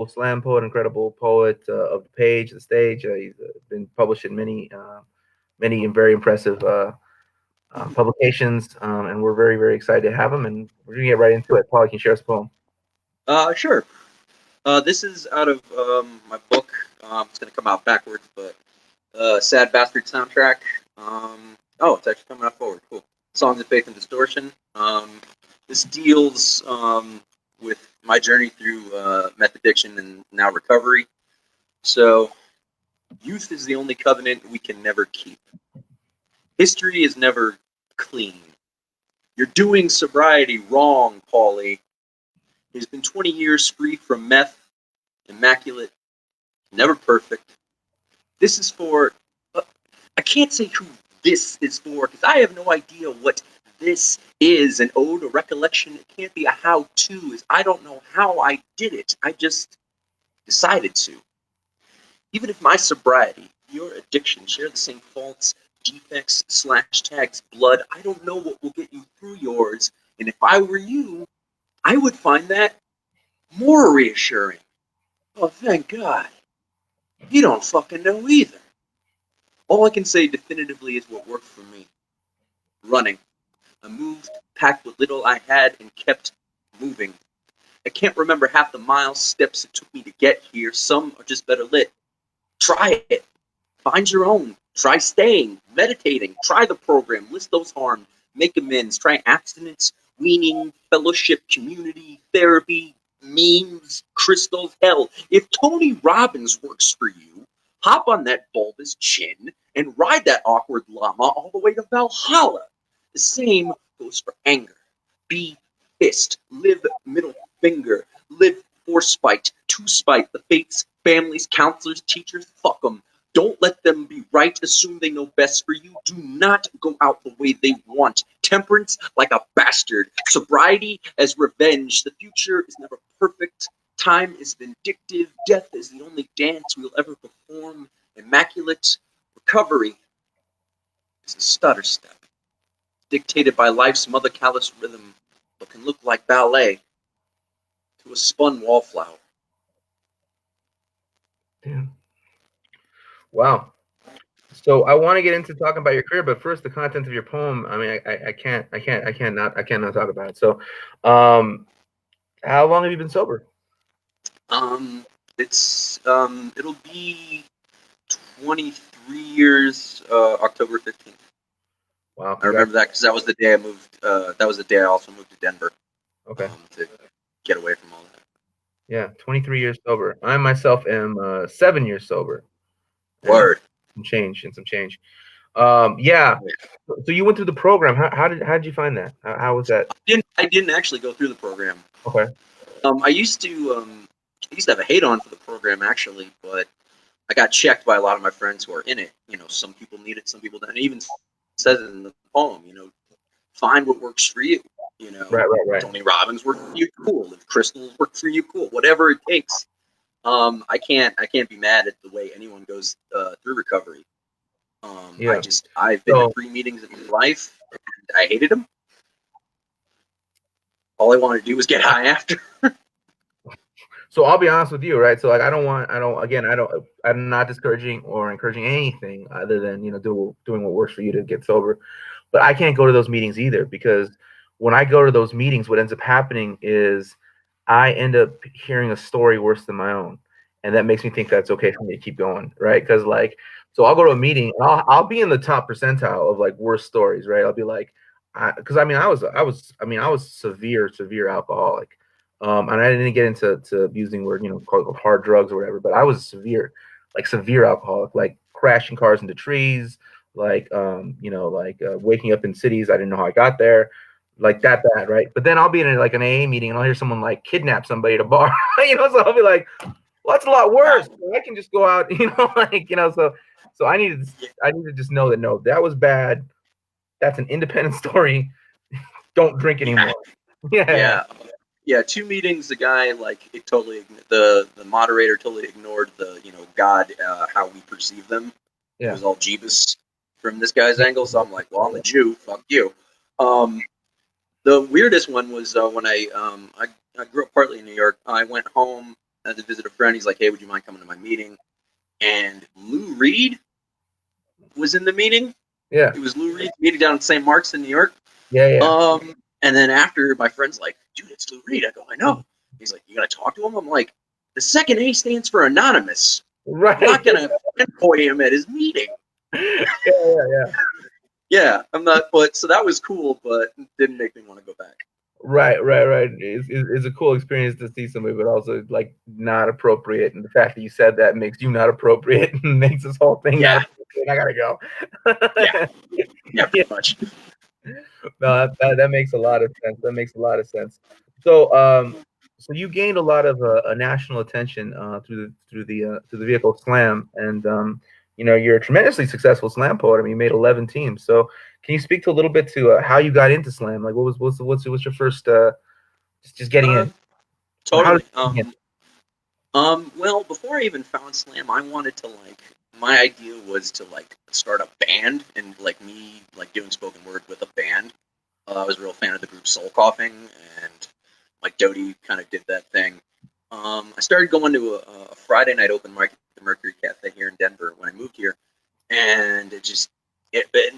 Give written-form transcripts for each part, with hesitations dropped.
slam poet, incredible poet of the page, the stage. He's been published in many and very impressive publications, and we're very, very excited to have him. And we're gonna get right into it. Paulie, can you share us a poem? Sure. This is out of my book. It's going to come out backwards, but Sad Bastard soundtrack. It's actually coming out forward. Cool. Songs of Faith and Distortion. This deals with my journey through meth addiction and now recovery. So, youth is the only covenant we can never keep. History is never clean. You're doing sobriety wrong, Paulie. He's been 20 years free from meth, immaculate, never perfect. This is for. I can't say who this is for because I have no idea what this is. An ode, a recollection. It can't be a how-to. I don't know how I did it. I just decided to. Even if my sobriety, your addiction share the same faults, defects, /tags, blood, I don't know what will get you through yours. And if I were you, I would find that more reassuring. Oh, thank God. You don't fucking know either. All I can say definitively is what worked for me. Running. I moved, packed what little I had, and kept moving. I can't remember half the miles, steps it took me to get here. Some are just better lit. Try it. Find your own. Try staying, meditating. Try the program. List those harmed. Make amends. Try abstinence, weaning, fellowship, community, therapy, memes, crystals. Hell, if Tony Robbins works for you, hop on that bulbous chin and ride that awkward llama all the way to Valhalla. The same goes for anger. Be fist. Live middle finger. Live for spite. To spite the fates, families, counselors, teachers. Fuck them. Don't let them be right. Assume they know best for you. Do not go out the way they want. Temperance like a bastard. Sobriety as revenge. The future is never perfect. Time is vindictive. Death is the only dance we'll ever perform. Immaculate recovery is a stutter step, dictated by life's mother callous rhythm, but can look like ballet to a spun wallflower. Damn. Wow. So I want to get into talking about your career, but first the content of your poem. I mean, I can't not talk about it. So, how long have you been sober? It'll be 23 years, October 15th. Wow. I remember that because that was the day I moved. That was the day I also moved to Denver. Okay. To get away from all that. Yeah, 23 years sober. I myself am 7 years sober. Word. Some change. Yeah. So you went through the program. How did you find that? How was that? I didn't actually go through the program. Okay. I used to have a hate on for the program actually, but I got checked by a lot of my friends who are in it. You know, some people need it, some people don't. It even says it in the poem. You know, find what works for you. You know, right. Tony Robbins worked for you, cool. If crystals work for you, cool. Whatever it takes. I can't be mad at the way anyone goes through recovery. Yeah. I've been to 3 meetings in my life, and I hated them. All I wanted to do was get high after. So I'll be honest with you, right? So like I'm not discouraging or encouraging anything other than, doing what works for you to get sober. But I can't go to those meetings either, because when I go to those meetings, what ends up happening is I end up hearing a story worse than my own. And that makes me think that's okay for me to keep going, right? Because so I'll go to a meeting and I'll be in the top percentile of like worst stories, right? I'll be like, because I was severe alcoholic. And I didn't get into abusing word, called hard drugs or whatever, but I was severe alcoholic, like crashing cars into trees, like waking up in cities I didn't know how I got there, like that bad, right? But then I'll be in an AA meeting and I'll hear someone like kidnap somebody at a bar, so I'll be like, well, that's a lot worse. I can just go out, so I need to just know that no, that was bad. That's an independent story. Don't drink anymore. Yeah, 2 meetings. The guy the moderator totally ignored the God, how we perceive them. Yeah. It was all Jeebus from this guy's angle. So I'm like, well, I'm a Jew. Fuck you. The weirdest one was when I grew up partly in New York. I went home I had to visit a friend. He's like, hey, would you mind coming to my meeting? And Lou Reed was in the meeting. Yeah. It was Lou Reed's meeting down in St. Mark's in New York. Yeah. Yeah. And then after, my friend's like, dude, it's Lou Reed. I go, I know. He's like, you gonna talk to him? I'm like, the second A stands for anonymous. I'm Right. not gonna pinpoint him at his meeting. Yeah. Yeah. Yeah, I'm not. But so that was cool, but didn't make me want to go back. Right. It's a cool experience to see somebody, but also like not appropriate. And the fact that you said that makes you not appropriate and makes this whole thing not Yeah, appropriate. I gotta go. yeah, yeah, Yeah, pretty much. no, that makes a lot of sense. That makes a lot of sense. So, so you gained a lot of national attention through the vehicle slam, and you're a tremendously successful slam poet. I mean, you made 11 teams. So, can you speak to a little bit to how you got into slam? Like, what's your first just getting Uh, in? How did totally. you get Well, before I even found slam, I wanted to like. My idea was to like start a band and like me like doing spoken word with a band. I was a real fan of the group Soul Coughing, and Mike Doty kind of did that thing. I started going to a Friday night open mic at the Mercury Cafe here in Denver when I moved here, and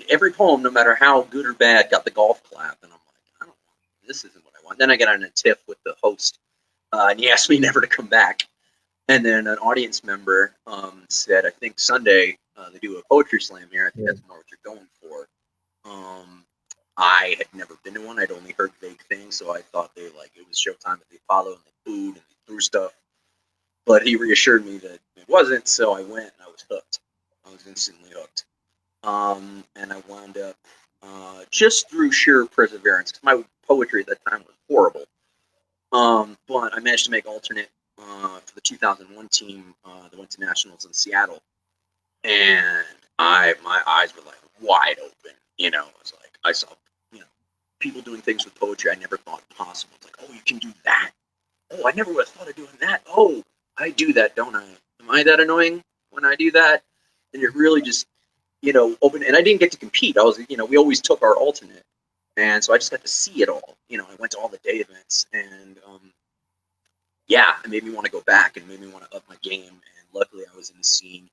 every poem, no matter how good or bad, got the golf clap, and I'm like, I don't want this. Isn't what I want. Then I got on a tiff with the host, and he asked me never to come back. And then an audience member said, I think Sunday they do a poetry slam here. I think yeah, that's more what you're going for. Um, I had never been to one. I'd only heard vague things, so I thought it was showtime at the Apollo, and they booed and they threw stuff. But he reassured me that it wasn't, so I went and I was hooked. I was instantly hooked. And I wound up just through sheer perseverance, because my poetry at that time was horrible. But I managed to make alternate for the 2001 team that went to nationals in Seattle, and my eyes were like wide open. I was like, I saw people doing things with poetry I never thought possible. It's like, oh, you can do that. Oh, I never would have thought of doing that. Oh, I do that, don't I? Am I that annoying when I do that? And it really just open. And I didn't get to compete. I was we always took our alternate, and so I just got to see it all. I went to all the day events, and yeah, it made me want to go back and made me want to up my game. And luckily, I was in the scene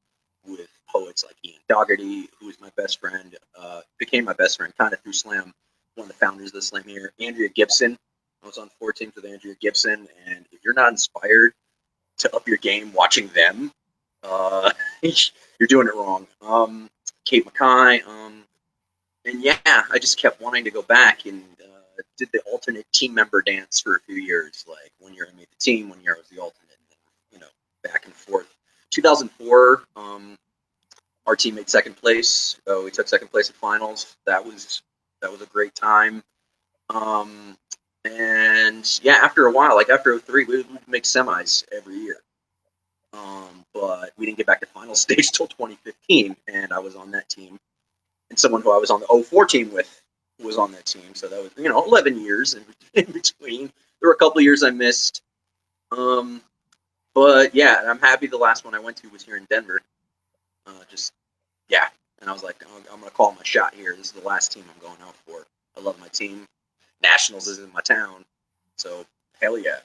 with poets like Ian Dougherty, who was my best friend, became my best friend kind of through Slam, one of the founders of the Slam here. Andrea Gibson. I was on 4 teams with Andrea Gibson, and if you're not inspired to up your game watching them, you're doing it wrong. Kate Mackay, and yeah, I just kept wanting to go back and did the alternate team member dance for a few years. Like 1 year I made the team, 1 year I was the alternate, and back and forth. 2004, our team made second place. We took second place at finals. That was a great time. Um, and yeah, after a while, like after 03, we would make semis every year. But we didn't get back to final stage till 2015, and I was on that team. And someone who I was on the 04 team with was on that team. So that was 11 years in between. There were a couple of years I missed. But yeah, I'm happy the last one I went to was here in Denver. Just yeah, and I was like, I'm gonna call my shot here. This is the last team I'm going out for. I love my team. Nationals is in my town, so hell yeah.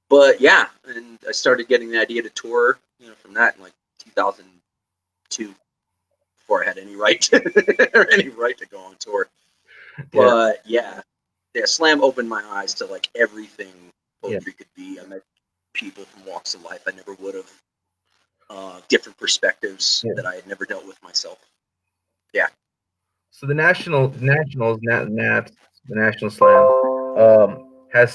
But yeah, and I started getting the idea to tour, from that in like 2002, before I had any right or any right to go on tour. yeah, But yeah, Slam opened my eyes to like everything yeah, poetry could be. I met people from walks of life I never would have, different perspectives yeah. that I had never dealt with myself. Yeah, So the the National Slam, has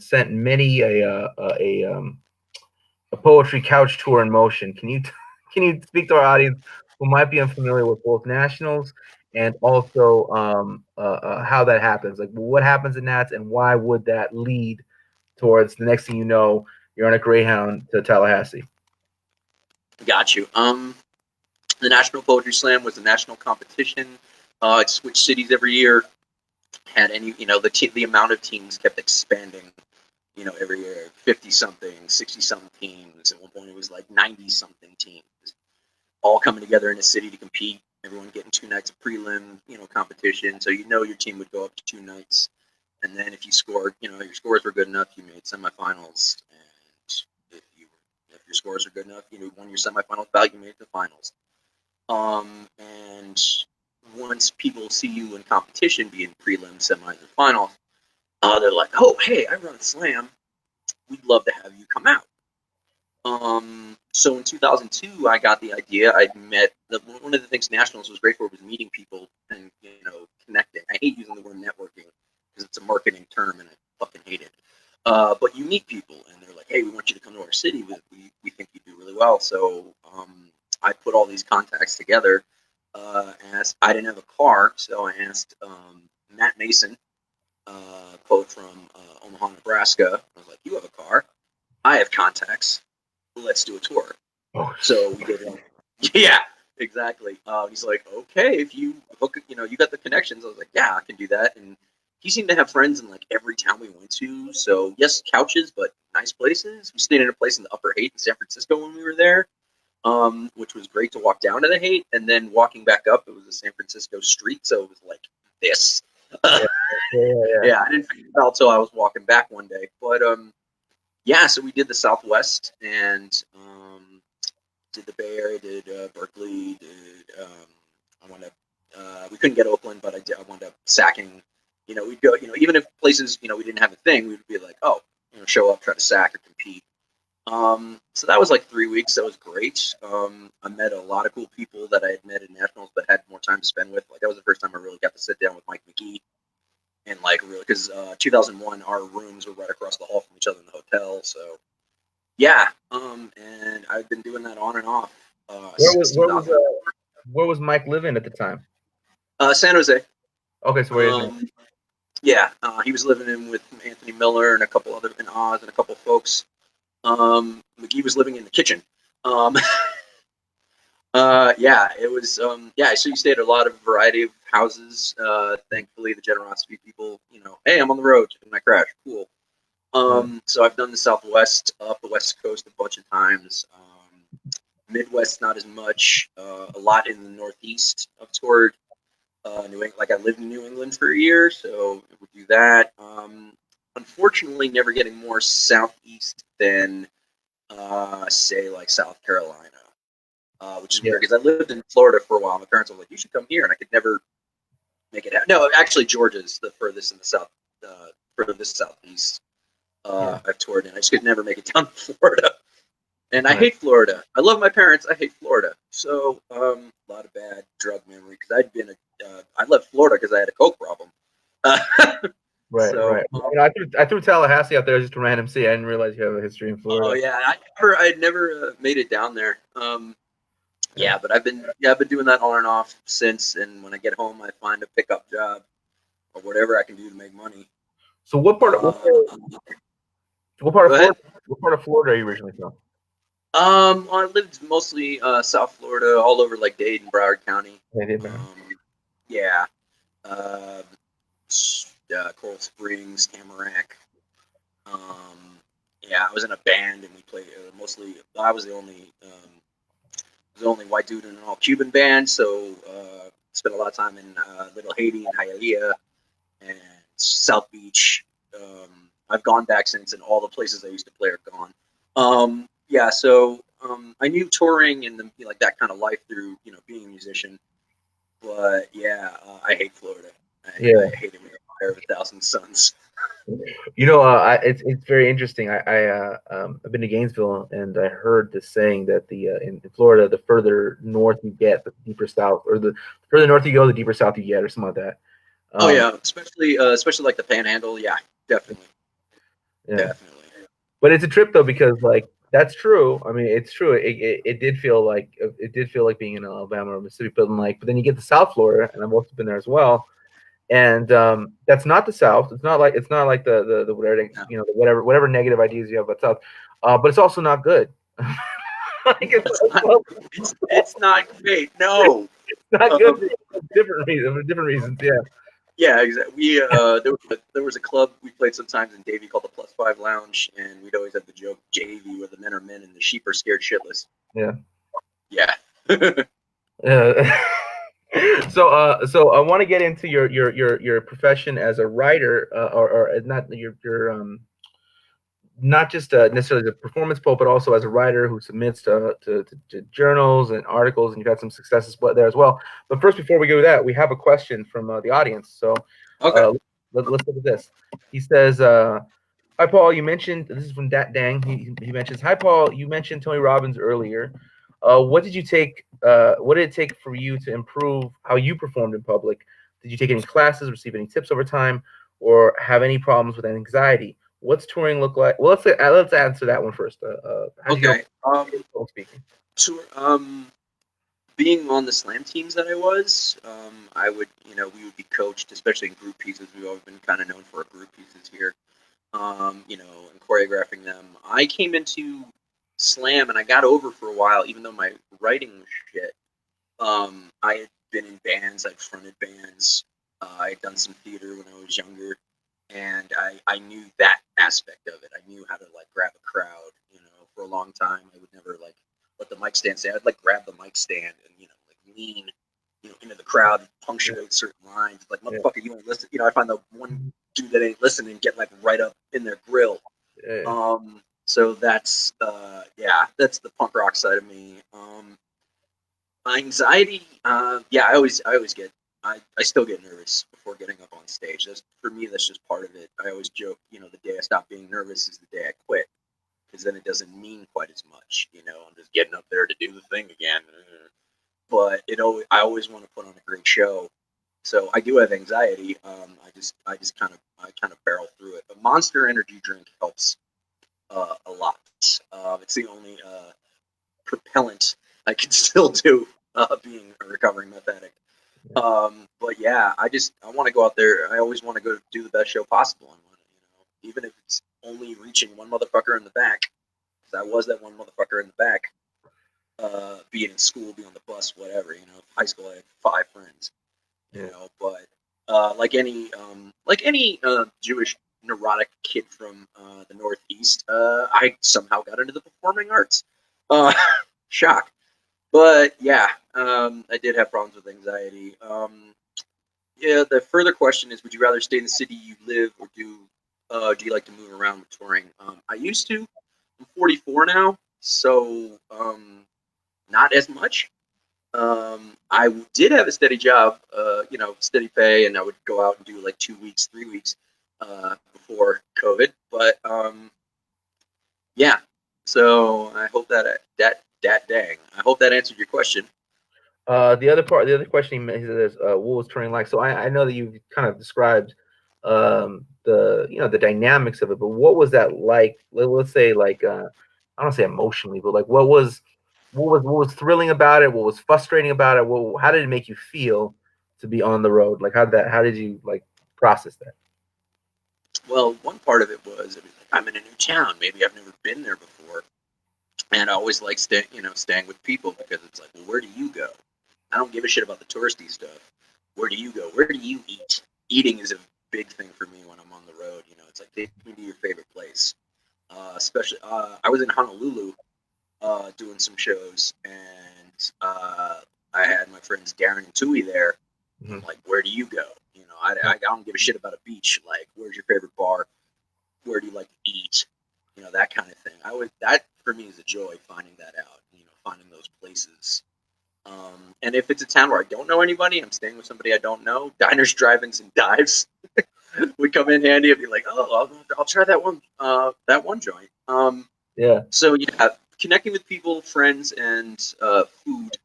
sent many a poetry couch tour in motion. Can you speak to our audience who might be unfamiliar with both nationals and also how that happens? Like, what happens in Nats, and why would that lead towards the next thing you know, you're on a Greyhound to Tallahassee? got you. The National Poetry Slam was a national competition. It switched cities every year. Had the amount of teams kept expanding. Every year, 50 something, 60 something teams. At one point, it was like 90 something teams, all coming together in a city to compete. Everyone getting 2 nights of prelim, competition. So your team would go up to 2 nights, And then if you scored, your scores were good enough, you made semifinals. And if your scores are good enough, you won your semifinals bout, you made the finals. And once people see you in competition, be in prelims, semis, or finals, they're like, "Oh, hey, I run slam. We'd love to have you come out." So in 2002, I got the idea. I met one of the things nationals was great for was meeting people and connecting. I hate using the word networking because it's a marketing term and I fucking hate it. But you meet people and they're like, "Hey, we want you to come to our city. We think you do really well." So I put all these contacts together. I didn't have a car, so I asked Matt Mason, poet from Omaha, Nebraska. I was like, "You have a car. I have contacts. Let's do a tour." Oh, So we did one. Yeah, exactly. He's like, "Okay, if you hook, you got the connections." I was like, "Yeah, I can do that." And he seemed to have friends in like every town we went to. So yes, couches, but nice places. We stayed in a place in the Upper Haight in San Francisco when we were there, which was great to walk down to the Haight, and then walking back up, it was a San Francisco street, so it was like this. yeah, yeah. Yeah, I didn't figure it out until I was walking back one day. But yeah, so we did the Southwest and did the Bay Area, did Berkeley, did I wound up we couldn't get Oakland, but I wound up sacking. We'd go. Even if places we didn't have a thing, we'd be like, oh, show up, try to sack or compete. So that was like 3 weeks. That was great. I met a lot of cool people that I had met at nationals, but had more time to spend with. Like that was the first time I really got to sit down with Mike McGee and like really because 2001 our rooms were right across the hall from each other in the hotel. So yeah, and I've been doing that on and off Where since was where was 2000. where was Mike living at the time? San Jose. Okay, so where is he? Yeah, he was living in with Anthony Miller and a couple other in Oz and a couple folks. McGee was living in the kitchen. Um, yeah, it was. Yeah, so you stayed at a lot of variety of houses. Thankfully, the generosity of people. Hey, I'm on the road and I crash. Cool. So I've done the Southwest, up the West Coast a bunch of times. Midwest, not as much. A lot in the Northeast. I've toured New England. Like I lived in New England for a year, so we do that. Unfortunately, never getting more southeast than say like South Carolina, which is Yeah, weird because I lived in Florida for a while. My parents were like, "You should come here," and I could never make it happen. No, actually, Georgia's the furthest in the south, furthest southeast. yeah. I've toured in. I just could never make it down to Florida. And I Right. hate Florida. I love my parents. I hate Florida. So a lot of bad drug memory because I left Florida because I had a coke problem. Uh, Right, so right. I threw Tallahassee out there just a random C. I didn't realize you have a history in oh Florida. yeah, I'd never made it down there. Yeah. Yeah, but I've been doing that on and off since. And when I get home, I find a pickup job or whatever I can do to make money. So what part of what part, Uh, what part Go of ahead. Florida? What part of Florida are you originally from? I lived mostly South Florida, all over like Dade and Broward County. I did, man. Um, yeah, uh, Coral Springs, Tamarack. Um, yeah, I was in a band and we played mostly. I was the only white dude in an all Cuban band, so spent a lot of time in Little Haiti and Hialeah and South Beach. I've gone back since, and all the places I used to play are gone. Yeah, so I knew touring and like that kind of life through being a musician. But yeah, I hate Florida. Yeah. I hate it with a fire of a thousand suns. It's very interesting. I've been to Gainesville, and I heard this saying that in Florida, the further north you get, the deeper south, or the further north you go, the deeper south you get, or something like that. Oh Um, yeah, especially like the Panhandle. Yeah, definitely, yeah, definitely. but it's a trip though because like that's true. I mean, it's true. It did feel like being in Alabama or Mississippi, but then you get to South Florida, and I've also been there as well. And that's not the South. It's not like the whatever No, whatever negative ideas you have about South, but it's also not good. Like it's not great. No. it's not good Um, for different reasons. Yeah, yeah, exactly. There was a club we played sometimes in Davie called the Plus Five Lounge, and we'd always have the joke JV where the men are men and the sheep are scared shitless. yeah, Yeah. yeah. So I want to get into your profession as a writer, or not your not just necessarily the performance poet, but also as a writer who submits to journals and articles, and you've had some successes there as well. But first, before we go to that, we have a question from the audience. So Okay. uh, let's look at this. He says, "Hi Paul, you mentioned this is from Dat Dang. He mentions, hi Paul, you mentioned Tony Robbins earlier. What did you take? What did it take for you to improve how you performed in public? Did you take any classes, receive any tips over time, or have any problems with anxiety? What's touring look like? Well, let's answer that one first. How did you Okay. know speaking? So, being on the slam teams that I was, I would, we would be coached, especially in group pieces. We've always been kind of known for our group pieces here, and choreographing them. I came into slam and I got over for a while, even though my writing was shit. I had been in bands, I'd fronted bands, I had done some theater when I was younger, and I knew that aspect of it. I knew how to like grab a crowd. For a long time, I would never like let the mic stand say. I'd like grab the mic stand and like lean, into the crowd and Yeah, punctuate certain lines. Like yeah, motherfucker, you ain't listen. I find the one dude that ain't listening get like right up in their grill. yeah, So that's that's the punk rock side of me. Anxiety, yeah, I always get, I still get nervous before getting up on stage. For me, that's just part of it. I always joke, the day I stop being nervous is the day I quit, because then it doesn't mean quite as much. I'm just getting up there to do the thing again. But I always want to put on a great show. So I do have anxiety. I just kind of barrel through it. But Monster Energy drink helps a lot. It's the only propellant I can still do, being a recovering meth addict. But yeah, I want to go out there. I always want to go do the best show possible. I want to, even if it's only reaching one motherfucker in the back, because I was that one motherfucker in the back. Be it in school, be on the bus, whatever. High school I had 5 friends. yeah, But like any Jewish neurotic kid from the Northeast, I somehow got into the performing arts. Uh, shock. But yeah, I did have problems with anxiety. Yeah, the further question is: would you rather stay in the city you live, or do you like to move around with touring? I used to. I'm 44 now, so not as much. I did have a steady job, steady pay, and I would go out and do like 2 weeks, 3 weeks before COVID. But yeah, so I hope that dang, I hope that answered your question. the other question he says, what was touring like? So I know that you've kind of described the dynamics of it, but what was that like? Let's say like I don't say emotionally, but like what was thrilling about it? What was frustrating about it? How did it make you feel to be on the road? Like how did you like process that? Well, one part of it was like, I'm in a new town. Maybe I've never been there before, and I always like staying with people, because it's like, well, where do you go? I don't give a shit about the touristy stuff. Where do you go? Where do you eat? Eating is a big thing for me when I'm on the road. It's like, take me to your favorite place. Especially, I was in Honolulu doing some shows, and I had my friends Darren and Tui there. I'm Mm-hmm. like, where do you go? I don't give a shit about a beach. Like, where's your favorite bar? Where do you like to eat? That kind of thing. That for me is a joy, finding that out. Finding those places. And if it's a town where I don't know anybody, I'm staying with somebody I don't know. Diners, drive-ins, and dives would come in handy. I'd be like, oh, I'll try that one joint. Yeah, So yeah, connecting with people, friends, and food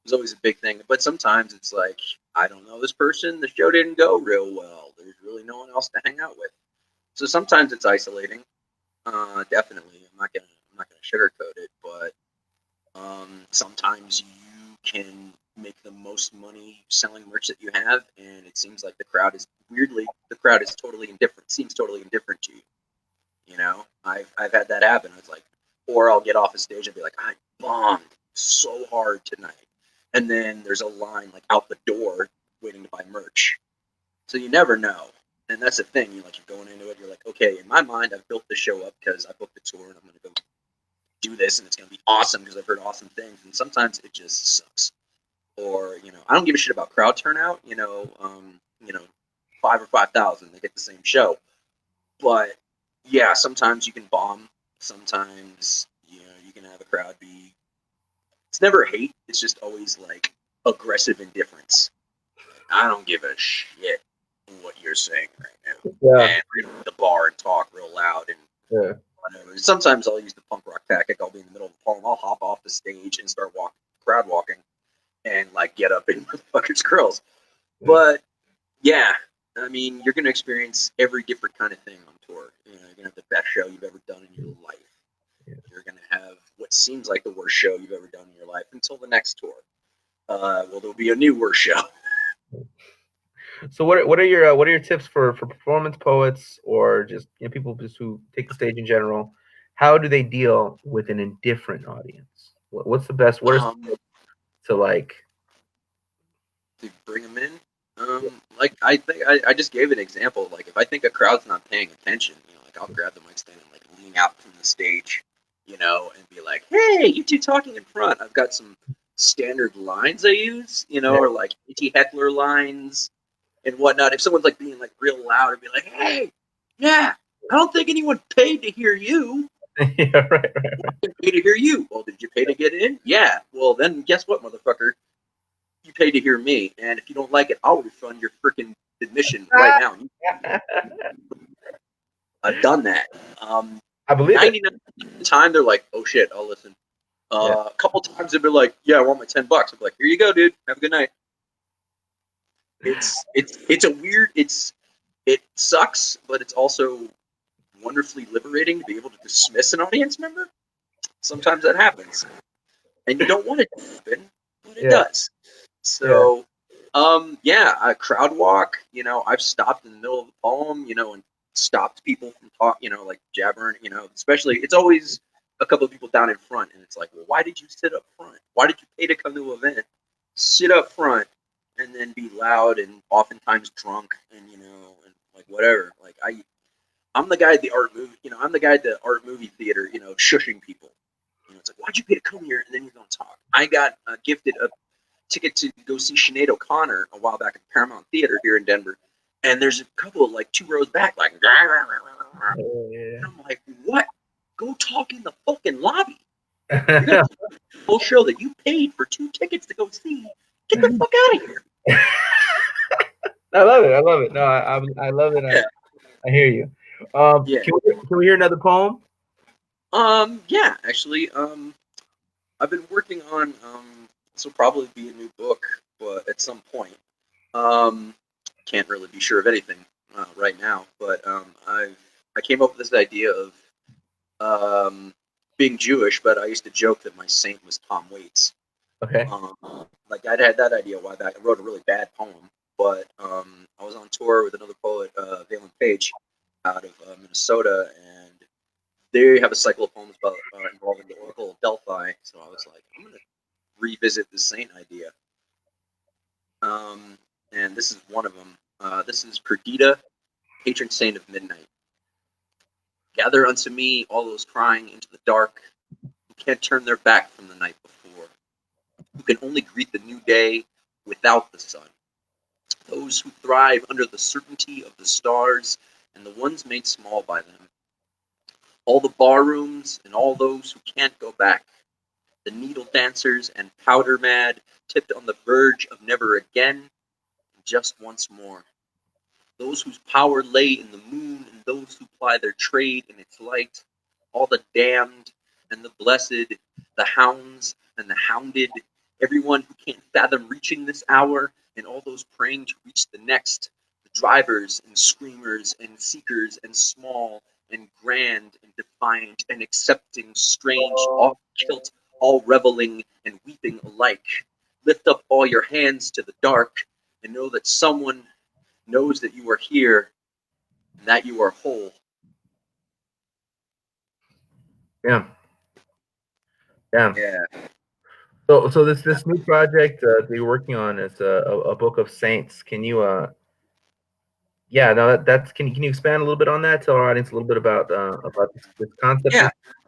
is always a big thing. But sometimes it's like, I don't know this person. The show didn't go real well. There's really no one else to hang out with. So sometimes it's isolating. Definitely, I'm not gonna sugarcoat it, but sometimes you can make the most money selling merch that you have, and it seems like the crowd is totally indifferent. Seems totally indifferent to you. I've had that happen. It's like, or I'll get off the stage and be like, I bombed so hard tonight, and then there's a line like out the door waiting to buy merch. So you never know, and that's the thing. You're going into it. You're like, okay, in my mind, I've built the show up because I booked the tour, and I'm going to go do this, and it's going to be awesome because I've heard awesome things. And sometimes it just sucks. or I don't give a shit about crowd turnout. 5 or 5,000, they get the same show. But yeah, sometimes you can bomb. Sometimes you can have a crowd be. It's never hate. It's just always like aggressive indifference. I don't give a shit what you're saying right now. Yeah. And we're gonna the bar and talk real loud and Yeah. whatever. Sometimes I'll use the punk rock tactic. I'll be in the middle of the poem. I'll hop off the stage and start crowd walking, and like get up in motherfuckers' grills. But yeah, I mean, you're gonna experience every different kind of thing on tour. You're gonna have the best show you've ever done in your life. You're gonna have what seems like the worst show you've ever done in your life until the next tour. Well, there'll be a new worst show. So what are your tips for performance poets or just people just who take the stage in general? How do they deal with an indifferent audience? What's the best? What are to like to bring them in? Like I think I just gave an example. Like if I think a crowd's not paying attention, like I'll grab the mic stand and like lean out from the stage, and be like, "Hey, you two talking in front." I've got some standard lines I use, or like anti-heckler lines and whatnot. If someone's like being like real loud, I'd be like, "Hey, yeah, I don't think anyone paid to hear you." Yeah, right. Pay to hear you. Well, did you pay to get in? Yeah. Well, then guess what, motherfucker? You pay to hear me, and if you don't like it, I'll refund your freaking admission right now. I've done that. I believe 99% of the time, they're like, "Oh shit, I'll listen." A couple times they've been like, "Yeah, I want my $10." I'm like, "Here you go, dude. Have a good night." It's a weird. It sucks, but it's also wonderfully liberating to be able to dismiss an audience member. Sometimes that happens, and you don't want it to happen, but it does. So, a crowd walk. I've stopped in the middle of the poem. And stopped people from like jabbering. Especially it's always a couple of people down in front, and it's like, well, why did you sit up front? Why did you pay to come to an event? Sit up front, and then be loud and oftentimes drunk, and and like whatever. Like I'm the guy at the art movie. I'm the guy at the art movie theater. Shushing people. It's like, why'd you pay to come here? And then you're going to talk. I got gifted a ticket to go see Sinead O'Connor a while back at the Paramount Theater here in Denver. And there's a couple like 2 rows back, like, and I'm like, what? Go talk in the fucking lobby. You're going to the whole show that you paid for 2 tickets to go see. Get the fuck out of here. I love it. I love it. No, I love it. Yeah. I hear you. Can we hear another poem? Yeah, actually, I've been working on this will probably be a new book, but at some point, can't really be sure of anything right now. But I came up with this idea of being Jewish, but I used to joke that my saint was Tom Waits. Okay. Like I'd had that idea a while back. I wrote a really bad poem, but I was on tour with another poet, Valen Page, out of Minnesota, and they have a cycle of poems about involving the Oracle of Delphi. So I was like, I'm going to revisit the saint idea. And this is one of them. This is Perdita, patron saint of midnight. Gather unto me all those crying into the dark, who can't turn their back from the night before, who can only greet the new day without the sun. Those who thrive under the certainty of the stars, and the ones made small by them. All the barrooms and all those who can't go back. The needle dancers and powder mad, tipped on the verge of never again, just once more. Those whose power lay in the moon, and those who ply their trade in its light. All the damned and the blessed, the hounds and the hounded, everyone who can't fathom reaching this hour, and all those praying to reach the next. The drivers and screamers and seekers and small and grand and defiant and accepting, strange, off-kilt, all reveling and weeping alike. Lift up all your hands to the dark, and know that someone knows that you are here and that you are whole. Yeah. Yeah. So this new project that you're working on is a book of saints. Can you yeah, no, that's can you expand a little bit on that? Tell our audience a little bit about this concept.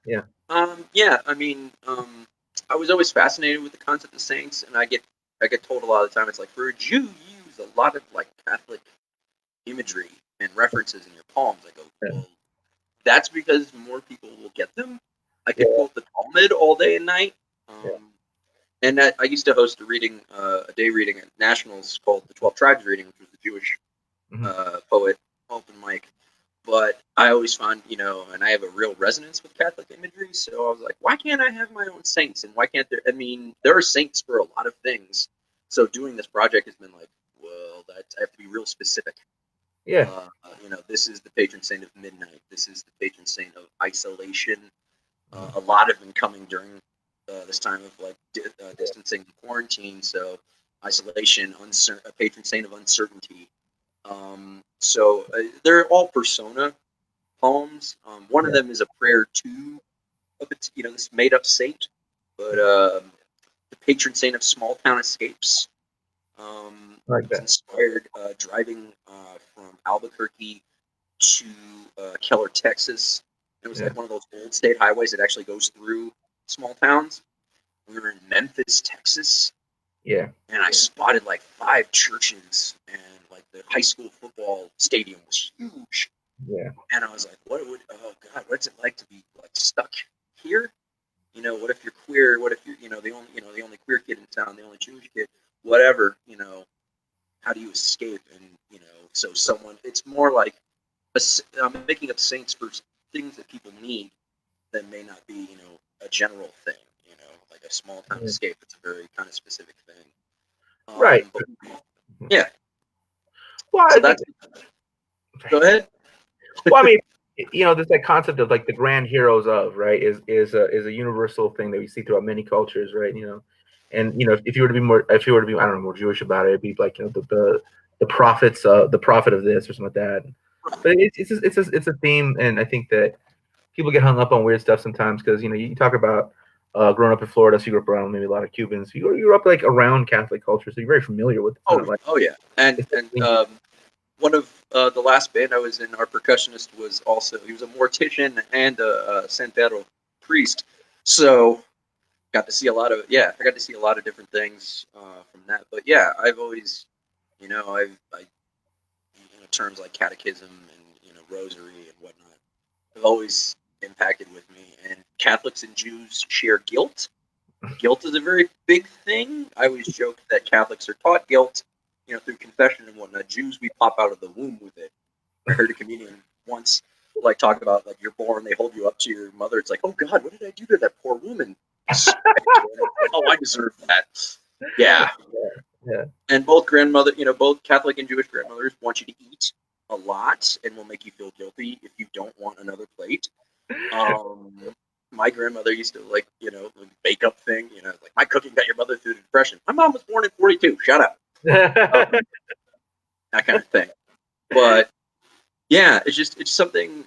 Yeah. I mean, I was always fascinated with the concept of saints, and I get I get told a lot of the time, it's like, for a Jew, you use a lot of like Catholic imagery and references in your poems. I go, Yeah. well, that's because more people will get them. I could Yeah. quote the Talmud all day and night. Yeah. And I used to host a reading, a day reading at Nationals called the 12 Tribes Reading, which was a Jewish Mhm. poet, open mic. But I always find, and I have a real resonance with Catholic imagery, so I was like, why can't I have my own saints? And why can't there? I mean, there are saints for a lot of things. So doing this project has been like, well, I have to be real specific. Yeah. This is the patron saint of midnight. This is the patron saint of isolation. Mhm. A lot of them coming during this time of like distancing and quarantine. So isolation, a patron saint of uncertainty. So they're all persona poems. One of Yeah. them is a prayer to this made up saint, but the patron saint of small town escapes. I like Was that. inspired driving from Albuquerque to Keller, Texas. It was Yeah. like one of those old state highways that actually goes through small towns. We were in Memphis, Texas, Yeah. and I spotted like 5 churches, and like the high school football stadium was huge. Yeah. And I was like, oh God, what's it like to be like stuck here? What if you're queer? What if you're, the only queer kid in town, the only Jewish kid, whatever, how do you escape? And, so it's more like, I'm making up saints for things that people need that may not be, a general thing, like a small town Yeah. escape. It's a very kind of specific thing. Right. But yeah, Well, so I think. that's, go ahead. Well, I mean, this like concept of like the grand heroes of right is a universal thing that we see throughout many cultures, right? And if you were to be more, if you were to be, I don't know, more Jewish about it, it'd be like the prophets, the prophet of this or something like that. But it's a theme, and I think that people get hung up on weird stuff sometimes because you talk about growing up in Florida, so you grew up around maybe a lot of Cubans. You grew up like around Catholic culture, so you're very familiar with it. It's Oh, not like oh yeah. And, it's and, like, one of the last band I was in, our percussionist he was a mortician and a Santero priest. So got to see I got to see a lot of different things from that. But yeah, I've always, terms like catechism and, rosary and whatnot have always impacted with me. And Catholics and Jews share guilt. Guilt is a very big thing. I always joke that Catholics are taught guilt, through confession and whatnot. Jews, we pop out of the womb with it. I heard a comedian once like talk about like you're born, they hold you up to your mother. It's like, oh God, what did I do to that poor woman? Oh, I deserve that. Yeah. yeah, And both both Catholic and Jewish grandmothers want you to eat a lot and will make you feel guilty if you don't want another plate. Um, my grandmother used to bake up thing, like my cooking got your mother through the depression. My mom was born in '42. Shut up. yeah. That kind of thing. But yeah, it's something.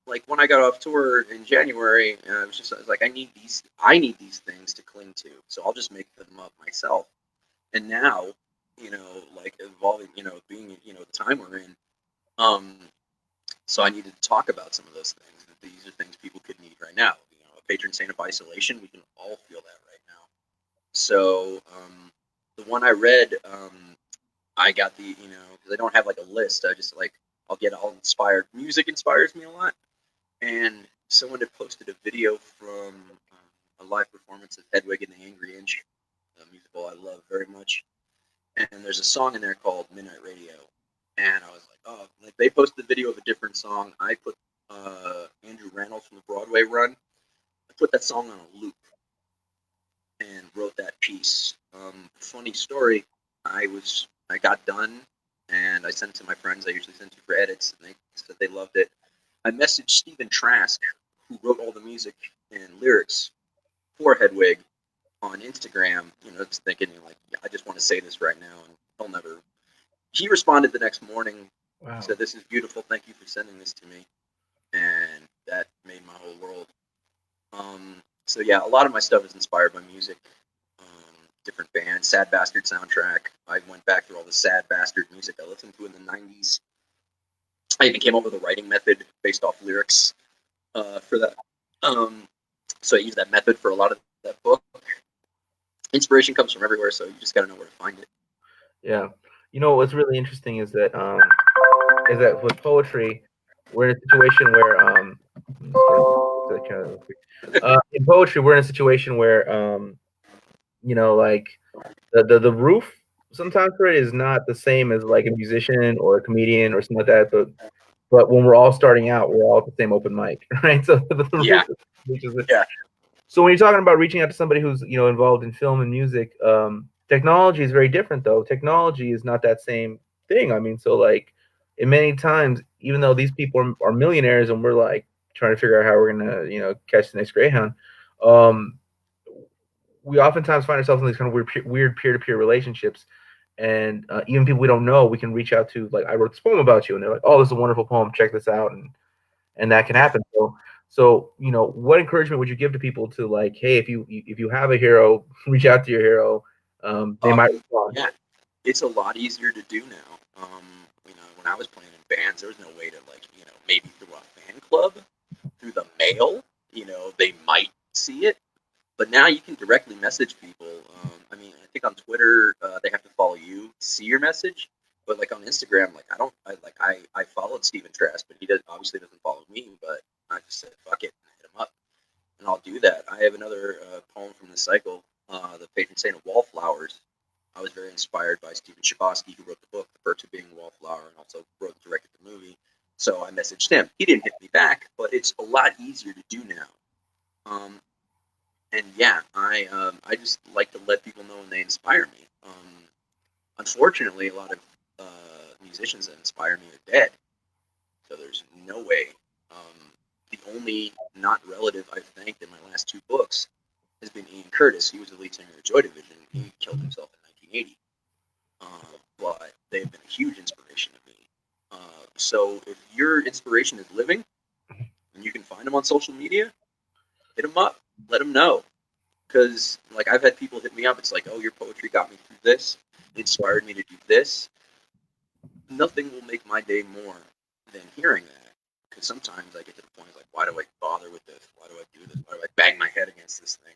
Like when I got off tour in January, I was like, I need these things to cling to, so I'll just make them up myself. And now, like evolving, being, the time we're in, um, so I needed to talk about some of those things. These are things people could need right now. A patron saint of isolation, we can all feel that right now. So the one I read, I got because I don't have like a list. I just like I'll get all inspired. Music inspires me a lot, and someone had posted a video from a live performance of Hedwig and the Angry Inch, a musical I love very much. And there's a song in there called Midnight Radio, and I was like, oh, like they posted the video of a different song. I put Andrew Reynolds from the Broadway run. I put that song on a loop and wrote that piece. Funny story. I got done and I sent it to my friends. I usually send to for edits, and they said they loved it. I messaged Stephen Trask, who wrote all the music and lyrics for Hedwig, on Instagram. Just thinking like, yeah, I just want to say this right now, and he'll never. He responded the next morning. He Wow. said, "This is beautiful. Thank you for sending this to me," and that made my whole world. So yeah, a lot of my stuff is inspired by music, different bands. Sad Bastard soundtrack. I went back through all the Sad Bastard music I listened to in the '90s. I even came up with a writing method based off lyrics for that. So I used that method for a lot of that book. inspiration comes from everywhere, so you just got to know where to find it. Yeah. You know what's really interesting is that with poetry, we're in a situation where in poetry we're in a situation where like the roof sometimes for it is not the same as like a musician or a comedian or something like that, but when we're all starting out, we're all at the same open mic, right? So the Yeah, roof reaches it. yeah. So when you're talking about reaching out to somebody who's involved in film and music, technology is very different though. Technology is not that same thing. I mean, so like in many times, even though these people are millionaires and we're like trying to figure out how we're gonna catch the next Greyhound, um, we oftentimes find ourselves in these kind of weird peer-to-peer relationships, and even people we don't know, we can reach out to. Like, I wrote this poem about you, and they're like, "Oh, this is a wonderful poem. Check this out," and that can happen. So what encouragement would you give to people to like, hey, if you have a hero, reach out to your hero. They might respond. Yeah, it's a lot easier to do now. When I was playing in bands, there was no way to maybe through a fan club, through the mail, they might see it. But now you can directly message people. I think on Twitter they have to follow you to see your message. But like on Instagram, like I don't, I followed Steven Trask, but he obviously doesn't follow me. But I just said fuck it and hit him up, and I'll do that. I have another poem from the cycle, the patron saint of wallflowers. I was very inspired by Stephen Chbosky, who wrote the book, The Perks of Being a Wallflower, and also wrote and directed the movie. So I messaged him. He didn't hit me back, but it's a lot easier to do now. Um, and yeah, I just like to let people know when they inspire me. Unfortunately, a lot of musicians that inspire me are dead, so there's no way. The only not relative I've thanked in my last two books has been Ian Curtis. He was the lead singer of Joy Division. He killed himself in 1980. But they've been a huge inspiration to me. So if your inspiration is living and you can find them on social media, hit them up, let them know. Because like I've had people hit me up. It's like, oh, your poetry got me through this. It inspired me to do this. Nothing will make my day more than hearing that. Because sometimes I get to the point like, why do I bother with this? Why do I do this? Why do I bang my head against this thing?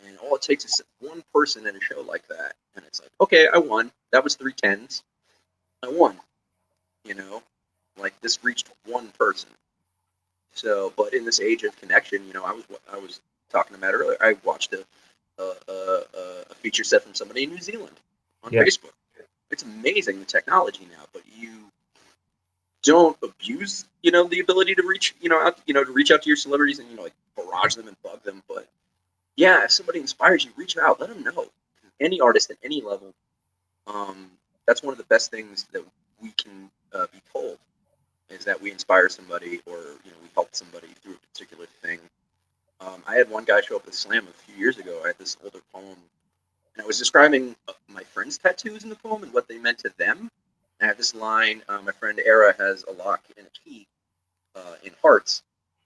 And all it takes is one person in a show like that, and it's like, okay, I won. That was 3 10s. I won. You know, like this reached one person. So, but in this age of connection, I was talking to Matt earlier. I watched a feature set from somebody in New Zealand on Yeah. Facebook. It's amazing the technology now, but you don't abuse, the ability to reach, out, to reach out to your celebrities and like barrage them and bug them. But yeah, if somebody inspires you, reach out, let them know. Any artist at any level, that's one of the best things that we can be told is that we inspire somebody or we help somebody through a particular thing. I had one guy show up at Slam a few years ago. I had this older poem, and I was describing my friend's tattoos in the poem and what they meant to them. I had this line: my friend Era has a lock and a key in hearts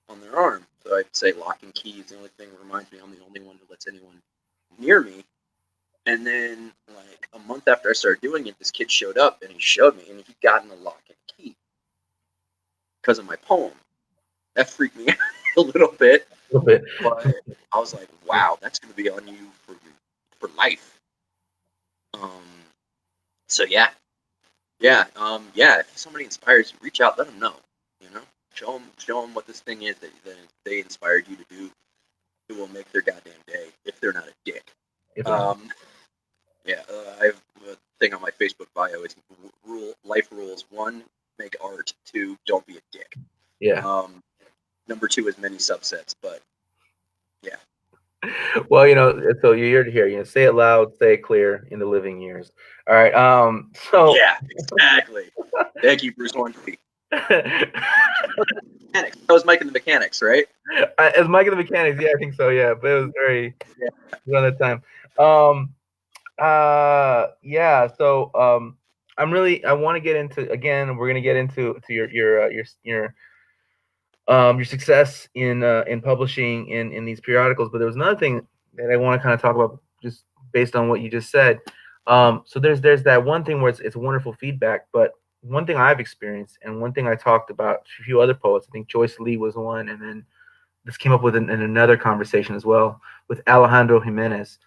on their arm. So I'd say lock and key is the only thing that reminds me I'm the only one who lets anyone near me. And then, like a month after I started doing it, this kid showed up and he showed me, and he'd gotten the lock and key because of my poem. That freaked me out a little bit, A little bit. but I was like, "Wow, that's going to be on you for life." Um, so yeah. If somebody inspires you, reach out, let them know. Show them what this thing is that they inspired you to do. It will make their goddamn day if they're not a dick. Um, yeah, I have a thing on my Facebook bio. It's life rules: 1, make art; 2, don't be a dick. Yeah. Number 2 is many subsets, but yeah. Well, so you're here. Say it loud, say it clear in the living years. All right. So Yeah, exactly. Thank you, Bruce Hornsby. Mechanics. That was Mike and the Mechanics, right? as Mike and the Mechanics, yeah, I think so. Yeah, but it was very around that time. Yeah. So I want to get into again. We're gonna get into your success in publishing in these periodicals. But there was another thing that I want to kind of talk about just based on what you just said. So there's that one thing where it's wonderful feedback, but one thing I've experienced and one thing I talked about to a few other poets. I think Joyce Lee was one, and then this came up with in another conversation as well with Alejandro Jimenez.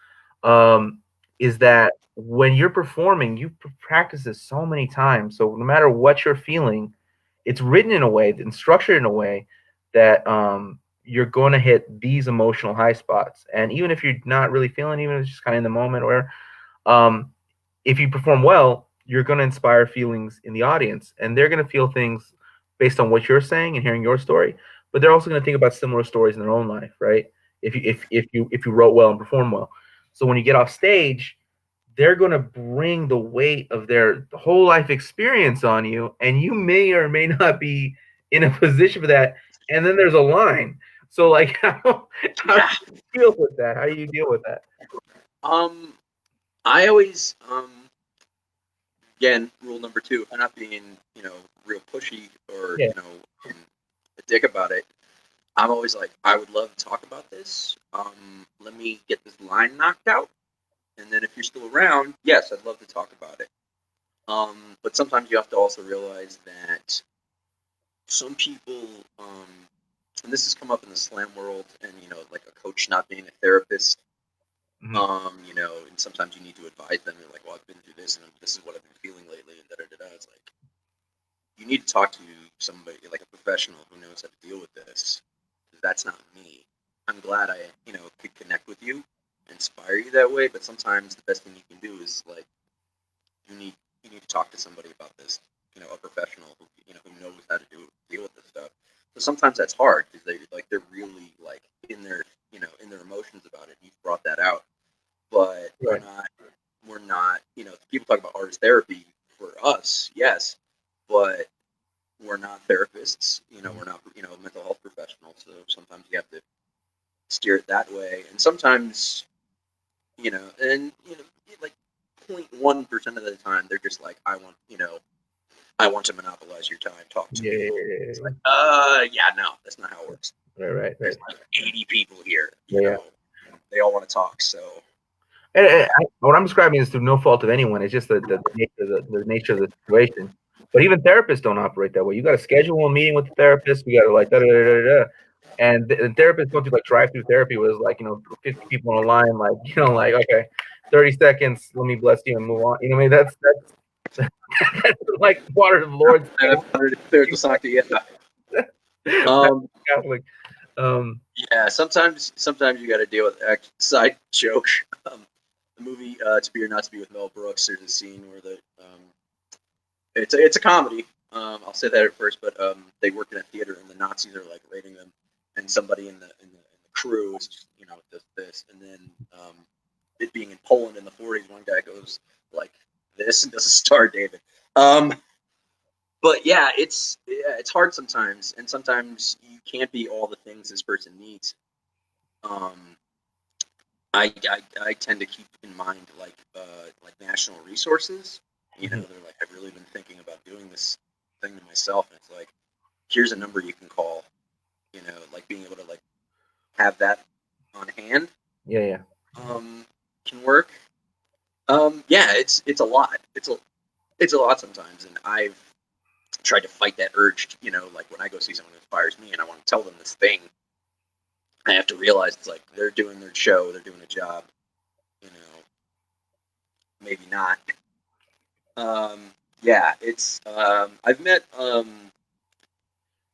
is that when you're performing, you practice this so many times. So no matter what you're feeling, it's written in a way and structured in a way that you're going to hit these emotional high spots. And even if you're not really feeling, even if it's just kind of in the moment, or um, if you perform well, you're going to inspire feelings in the audience, and they're going to feel things based on what you're saying and hearing your story. But they're also going to think about similar stories in their own life, right? If you wrote well and perform well, so when you get off stage, they're going to bring the weight of their whole life experience on you, and you may or may not be in a position for that. And then there's a line. So, like, how do Yeah. you deal with that? How do you deal with that? I always again, rule number two, if I'm not being, real pushy or, Yeah, a dick about it, I'm always like, I would love to talk about this. Let me get this line knocked out. And then if you're still around, yes, I'd love to talk about it. But sometimes you have to also realize that some people, and this has come up in the slam world, and like a coach not being a therapist, mm-hmm. and sometimes you need to advise them. You're like, well, I've been through this, and this is what I've been feeling lately, and da da da da. It's like you need to talk to somebody like a professional who knows how to deal with this. That's not me. I'm glad I, could connect with you, inspire you that way. But sometimes the best thing you can do is like you need you need to talk to somebody about this. A professional who knows how to deal with this stuff. So sometimes that's hard because they're really like in their emotions about it. You've brought that out, but Right. we're not. People talk about artist therapy for us, yes, but we're not therapists. We're not mental health professionals. So sometimes you have to steer it that way, and sometimes like 0.1% of the time they're just like, I want to monopolize your time. Talk to me. It's Yeah. like, yeah, no, that's not how it works. Right. There's like 80 people here. Yeah. They all want to talk. So What I'm describing is through no fault of anyone. It's just the nature of the situation. But even therapists don't operate that way. You got to schedule a meeting with the therapist. We got to like da da da da da. And the therapists don't do like drive-through therapy was like 50 people on a line, like like okay, 30 seconds, let me bless you and move on. I mean that's that's like water of the Lord's there's a song to yeah. Catholic. Yeah, sometimes you got to deal with side joke. The movie "To Be or Not to Be" with Mel Brooks. There's a scene where it's a comedy. I'll say that at first, but they work in a theater and the Nazis are like raiding them, and somebody in the crew is just, does this, and then it being in Poland in the 40s, one guy goes like this and does a Star David. Um, but it's hard sometimes, and sometimes you can't be all the things this person needs. Um, I tend to keep in mind like national resources. They're like, I've really been thinking about doing this thing to myself, and it's like, here's a number you can call. Like being able to like have that on hand. Yeah. Um, can work. Yeah, it's a lot. It's a lot sometimes, and I've tried to fight that urge. Like when I go see someone who inspires me, and I want to tell them this thing, I have to realize it's like they're doing their show, they're doing a job. Maybe not. Um, yeah, it's. I've met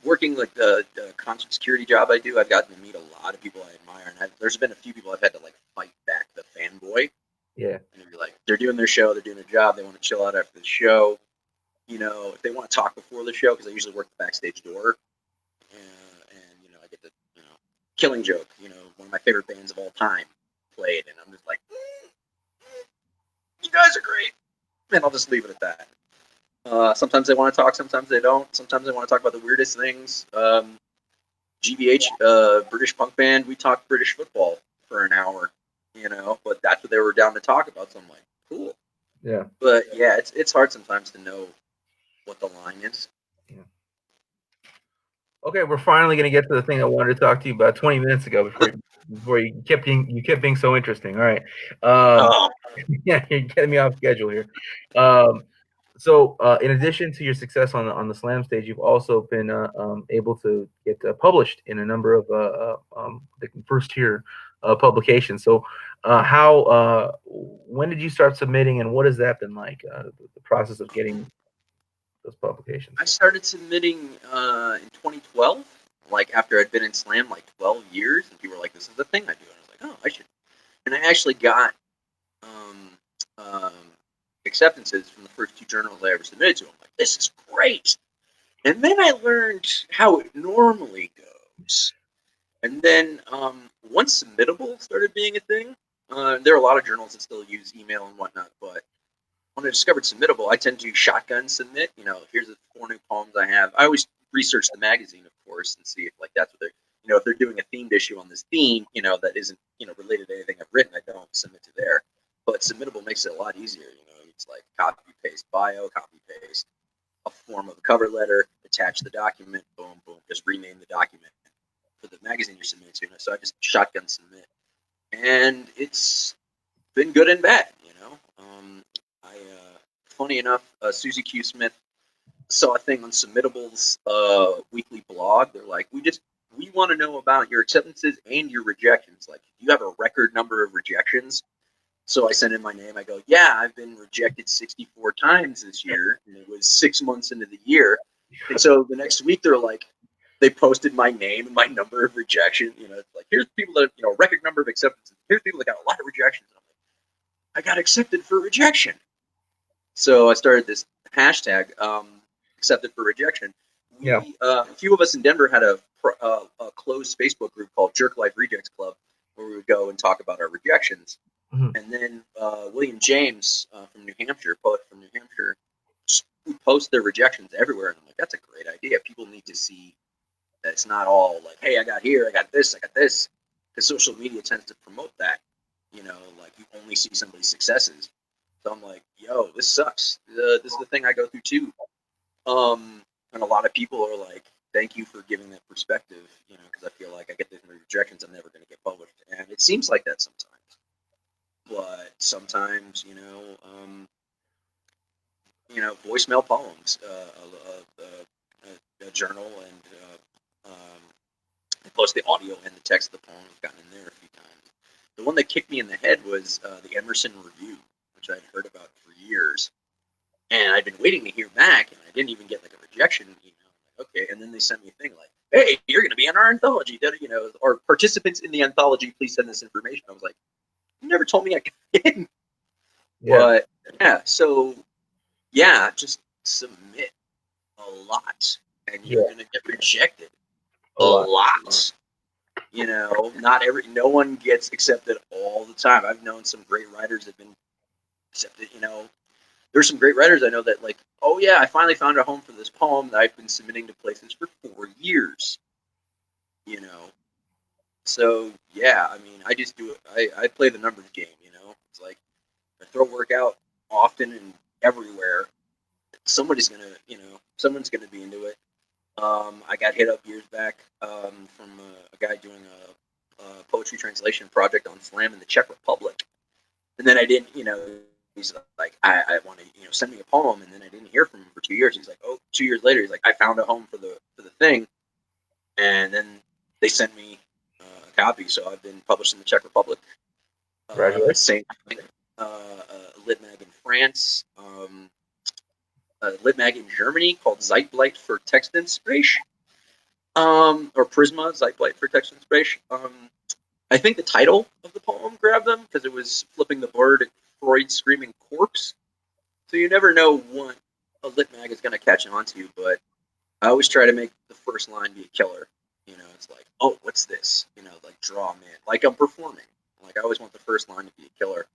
working like the concert security job I do. I've gotten to meet a lot of people I admire, and there's been a few people I've had to like fight back the fanboy. Yeah. And be like, they're doing their show, they're doing their job, they want to chill out after the show. If they want to talk before the show, because I usually work the backstage door, and I get the Killing Joke, one of my favorite bands of all time, played, and I'm just like, you guys are great, and I'll just leave it at that. Sometimes they want to talk, sometimes they don't. Sometimes they want to talk about the weirdest things. GBH, British punk band, we talked British football for an hour, but that's what they were down to talk about. So I'm like, cool. Yeah. But yeah, it's hard sometimes to know what the line is. Yeah. Okay, we're finally gonna get to the thing I wanted to talk to you about 20 minutes ago before you kept being so interesting. All right. Oh, Yeah, you're getting me off schedule here. So in addition to your success on the slam stage, you've also been able to get published in a number of the first tier publication. So, when did you start submitting, and what has that been like? The process of getting those publications. I started submitting in 2012, like after I'd been in Slam like 12 years, and people were like, "This is the thing I do," and I was like, "Oh, I should." And I actually got um, um, acceptances from the first two journals I ever submitted to. I'm like, "This is great." And then I learned how it normally goes. And then once Submittable started being a thing, there are a lot of journals that still use email and whatnot, but when I discovered Submittable, I tend to shotgun submit. Here's the 4 new poems I have. I always research the magazine, of course, and see if like that's what they're, if they're doing a themed issue on this theme, that isn't, related to anything I've written, I don't submit to there. But Submittable makes it a lot easier. It's like copy paste bio, copy paste a form of a cover letter, attach the document, boom, boom, just rename the document for the magazine you're submitting to. So I just shotgun submit, and it's been good and bad. Funny enough, Susie Q. Smith saw a thing on Submittable's weekly blog. They're like, we want to know about your acceptances and your rejections. Like, do you have a record number of rejections? So I sent in my name. I go, yeah, I've been rejected 64 times this year, and it was 6 months into the year. And so the next week, they posted my name and my number of rejection. It's like, here's people that record number of acceptances. Here's people that got a lot of rejections. And I'm like, I got accepted for rejection. So I started this hashtag, accepted for rejection. Yeah. A few of us in Denver had a closed Facebook group called Jerk Life Rejects Club, where we would go and talk about our rejections. Mm-hmm. And then William James from New Hampshire, poet from New Hampshire, would post their rejections everywhere. And I'm like, that's a great idea. People need to see that it's not all like, hey, I got here, I got this. Because social media tends to promote that. Like you only see somebody's successes. So I'm like, yo, this sucks. This is the thing I go through too. And a lot of people are like, thank you for giving that perspective, because I feel like I get these rejections, I'm never going to get published. And it seems like that sometimes. But sometimes, voicemail poems, a journal, and I post the audio and the text of the poem. I've gotten in there a few times. The one that kicked me in the head was the Emerson Review, which I'd heard about for years. And I'd been waiting to hear back, and I didn't even get like a rejection email. Like, okay, and then they sent me a thing like, "Hey, you're going to be in our anthology, or participants in the anthology, please send this information." I was like, "You never told me I could in." Yeah. But yeah, so yeah, just submit a lot, and you're going to get rejected a lot. No one gets accepted all the time. I've known some great writers that have been accepted. There's some great writers I know that like, oh yeah, I finally found a home for this poem that I've been submitting to places for 4 years. So yeah, I mean, I just do it. I play the numbers game. It's like I throw work out often and everywhere. Someone's gonna be into it. I got hit up years back from a guy doing a poetry translation project on Slam in the Czech Republic, and then I didn't, he's like, I want to, send me a poem, and then I didn't hear from him for 2 years. He's like, 2 years later, he's like, I found a home for the thing, and then they sent me a copy, so I've been published in the Czech Republic. Same thing. Litmag in France. Litmag in Germany called Zeitblight for Textinspiration. Or Prisma, Zeitblight for Textinspiration. I think the title of the poem grabbed them because it was flipping the bird at Freud's screaming corpse. So you never know what a lit mag is going to catch on to, but I always try to make the first line be a killer. It's like, oh, what's this? Like draw me in. Like I'm performing. Like I always want the first line to be a killer.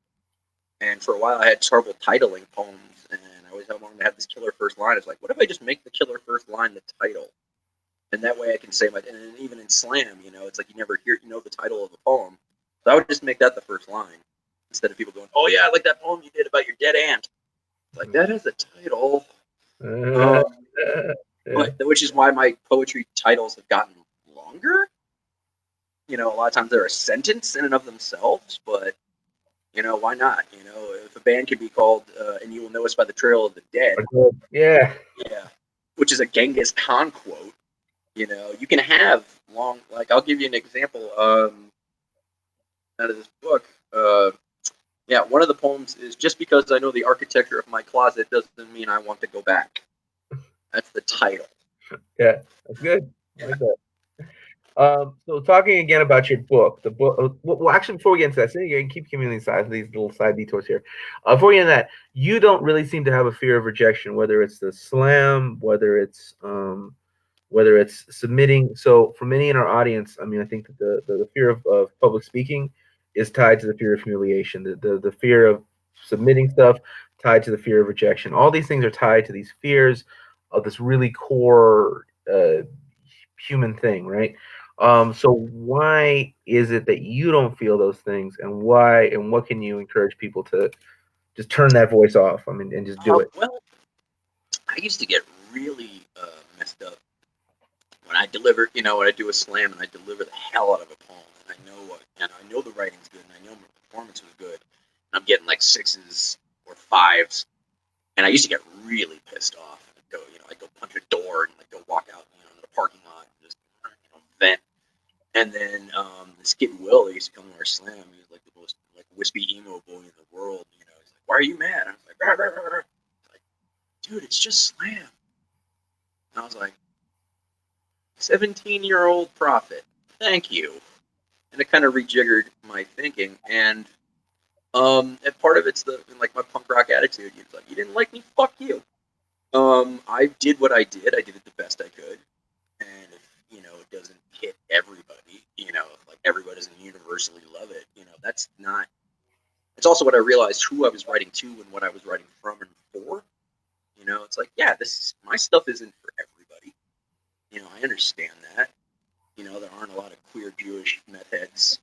And for a while I had trouble titling poems, and I always wanted to have this killer first line. It's like, what if I just make the killer first line the title? And that way I can say and even in slam, it's like you never hear, the title of the poem. So I would just make that the first line instead of people going, oh yeah, I like that poem you did about your dead aunt. Like that has a title. Which is why my poetry titles have gotten longer. A lot of times they're a sentence in and of themselves, but why not? If a band can be called "And You Will Know Us by the Trail of the Dead," yeah, which is a Genghis Khan quote. You can have long. Like I'll give you an example. out of this book. Yeah, one of the poems is just because I know the architecture of my closet doesn't mean I want to go back. That's the title. Yeah, that's good. I Yeah. like that. So talking again about your book, the book. Well, actually, before we get into that, so you can keep giving me these little side detours here. Before we get into that, you don't really seem to have a fear of rejection, whether it's the slam, whether it's submitting. So for many in our audience, I mean, I think that the fear of public speaking is tied to the fear of humiliation, the fear of submitting stuff tied to the fear of rejection. All these things are tied to these fears of this really core human thing, right? So why is it that you don't feel those things, and why, and what can you encourage people to just turn that voice off? I mean, and just do it. Well, I used to get really messed up when I deliver. When I do a slam and I deliver the hell out of a poem, and I know the writing's good, and I know my performance was good, and I'm getting like sixes or fives, and I used to get really pissed off. I'd go punch a door and like go walk out, in the parking lot and just vent. And then this kid Will, he used to come to our slam. He was like the most like wispy emo boy in the world. He's like, "Why are you mad?" I was like, "Rah, rah, rah." Like, dude, it's just slam. And I was like, 17-year-old prophet, thank you. And it kind of rejiggered my thinking. And part of it's like my punk rock attitude. It's like, you didn't like me, fuck you. I did what I did. I did it the best I could. And if it doesn't hit everybody, if like everybody doesn't universally love it, that's not. It's also what I realized who I was writing to and what I was writing from and for. It's like, yeah, my stuff isn't for everybody. I understand that. There aren't a lot of queer Jewish meth heads,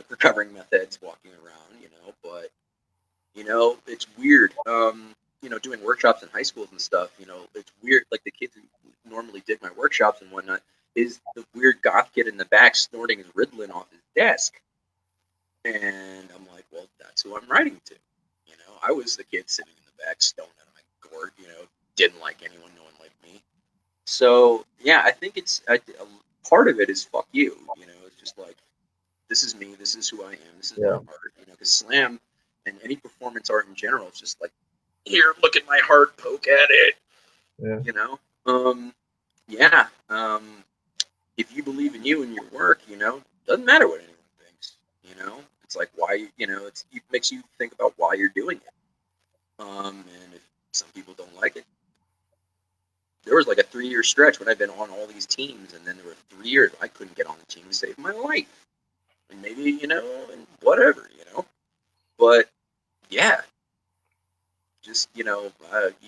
recovering meth heads walking around. But it's weird. Doing workshops in high schools and stuff. It's weird. Like the kids who normally dig my workshops and whatnot is the weird goth kid in the back snorting his Ritalin off his desk. And I'm like, well, that's who I'm writing to. I was the kid sitting in the back stoned out of my gourd. Didn't like anyone, no one liked me. So yeah, I think part of it is fuck you. It's just like, this is me. This is who I am. This is my Yeah, art. Because slam and any performance art in general is just like, here, look at my heart, poke at it. yeah. You know, yeah. If you believe in you and your work, doesn't matter what anyone thinks. It's like why it makes you think about why you're doing it. And if some people don't like it, there was like a 3-year stretch when I've been on all these teams, and then there were 3 years I couldn't get on the team to save my life. And maybe and whatever. But yeah, just you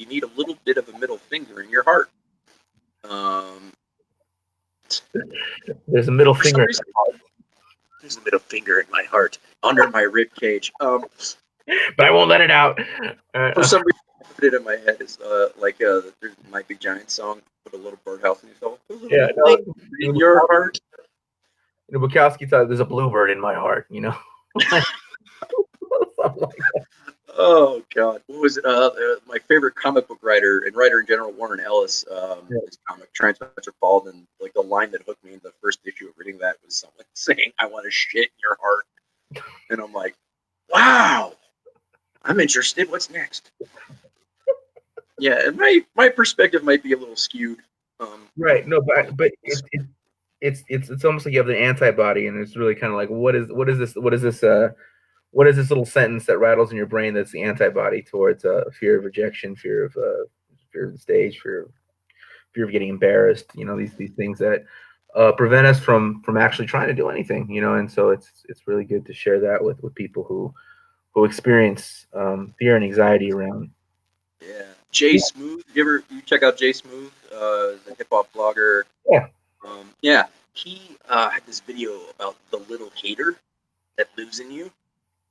need a little bit of a middle finger in your heart. Um, There's a middle for some finger. reason, there's a middle finger in my heart under my rib cage. But I won't let it out. For some reason, I put it in my head is there's My Big Giant song, put a little birdhouse in yourself. There's a Yeah, little no, thing in your heart. Bukowski thought there's a bluebird in my heart. Something like that. Oh God, what was it? My favorite comic book writer and writer in general, Warren Ellis. Yeah. His comic Transmetropolitan. Like the line that hooked me in the first issue of reading that was someone saying, "I want to shit in your heart," and I'm like, "Wow, I'm interested. What's next?" Yeah, and my perspective might be a little skewed. Right. No, but it's almost like you have the antibody, and it's really kind of like what is this little sentence that rattles in your brain that's the antibody towards fear of rejection, fear of the stage, fear of getting embarrassed. These things that prevent us from actually trying to do anything. And so it's really good to share that with people who experience fear and anxiety around. Yeah, Jay Smooth. You check out Jay Smooth, the hip hop blogger. Yeah. Yeah, he had this video about the little hater that lives in you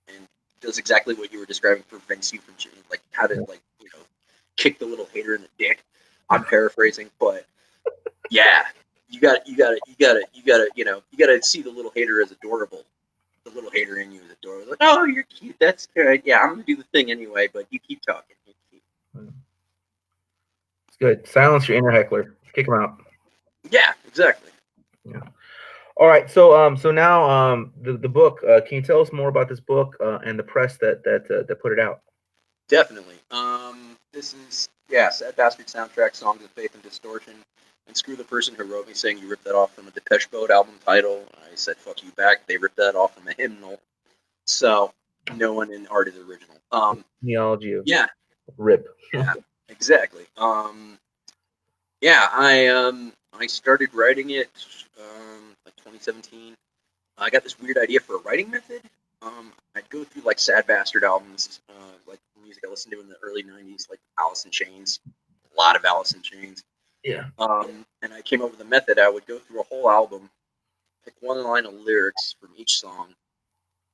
and does exactly what you were describing, prevents you from like how to kick the little hater in the dick. I'm paraphrasing, but yeah, you got to see the little hater as adorable. The little hater in you is adorable. Like, oh, you're cute. That's good. Yeah, I'm gonna do the thing anyway, but you keep talking. It's good. Silence your inner heckler. Kick them out. Yeah, exactly. Yeah. All right, so now the book. Can you tell us more about this book and the press that put it out? Definitely. This is Sad Bastard soundtrack, Songs of Faith and Distortion. And screw the person who wrote me saying you ripped that off from a Depeche Mode album title. I said fuck you back. They ripped that off from a hymnal. So no one in art is original. Genealogy of Yeah, Rip. yeah, exactly. I started writing it like 2017. I got this weird idea for a writing method. I'd go through like Sad Bastard albums, like music I listened to in the early '90s, like Alice in Chains, a lot of Alice in Chains. Yeah. And I came up with a method. I would go through a whole album, pick one line of lyrics from each song,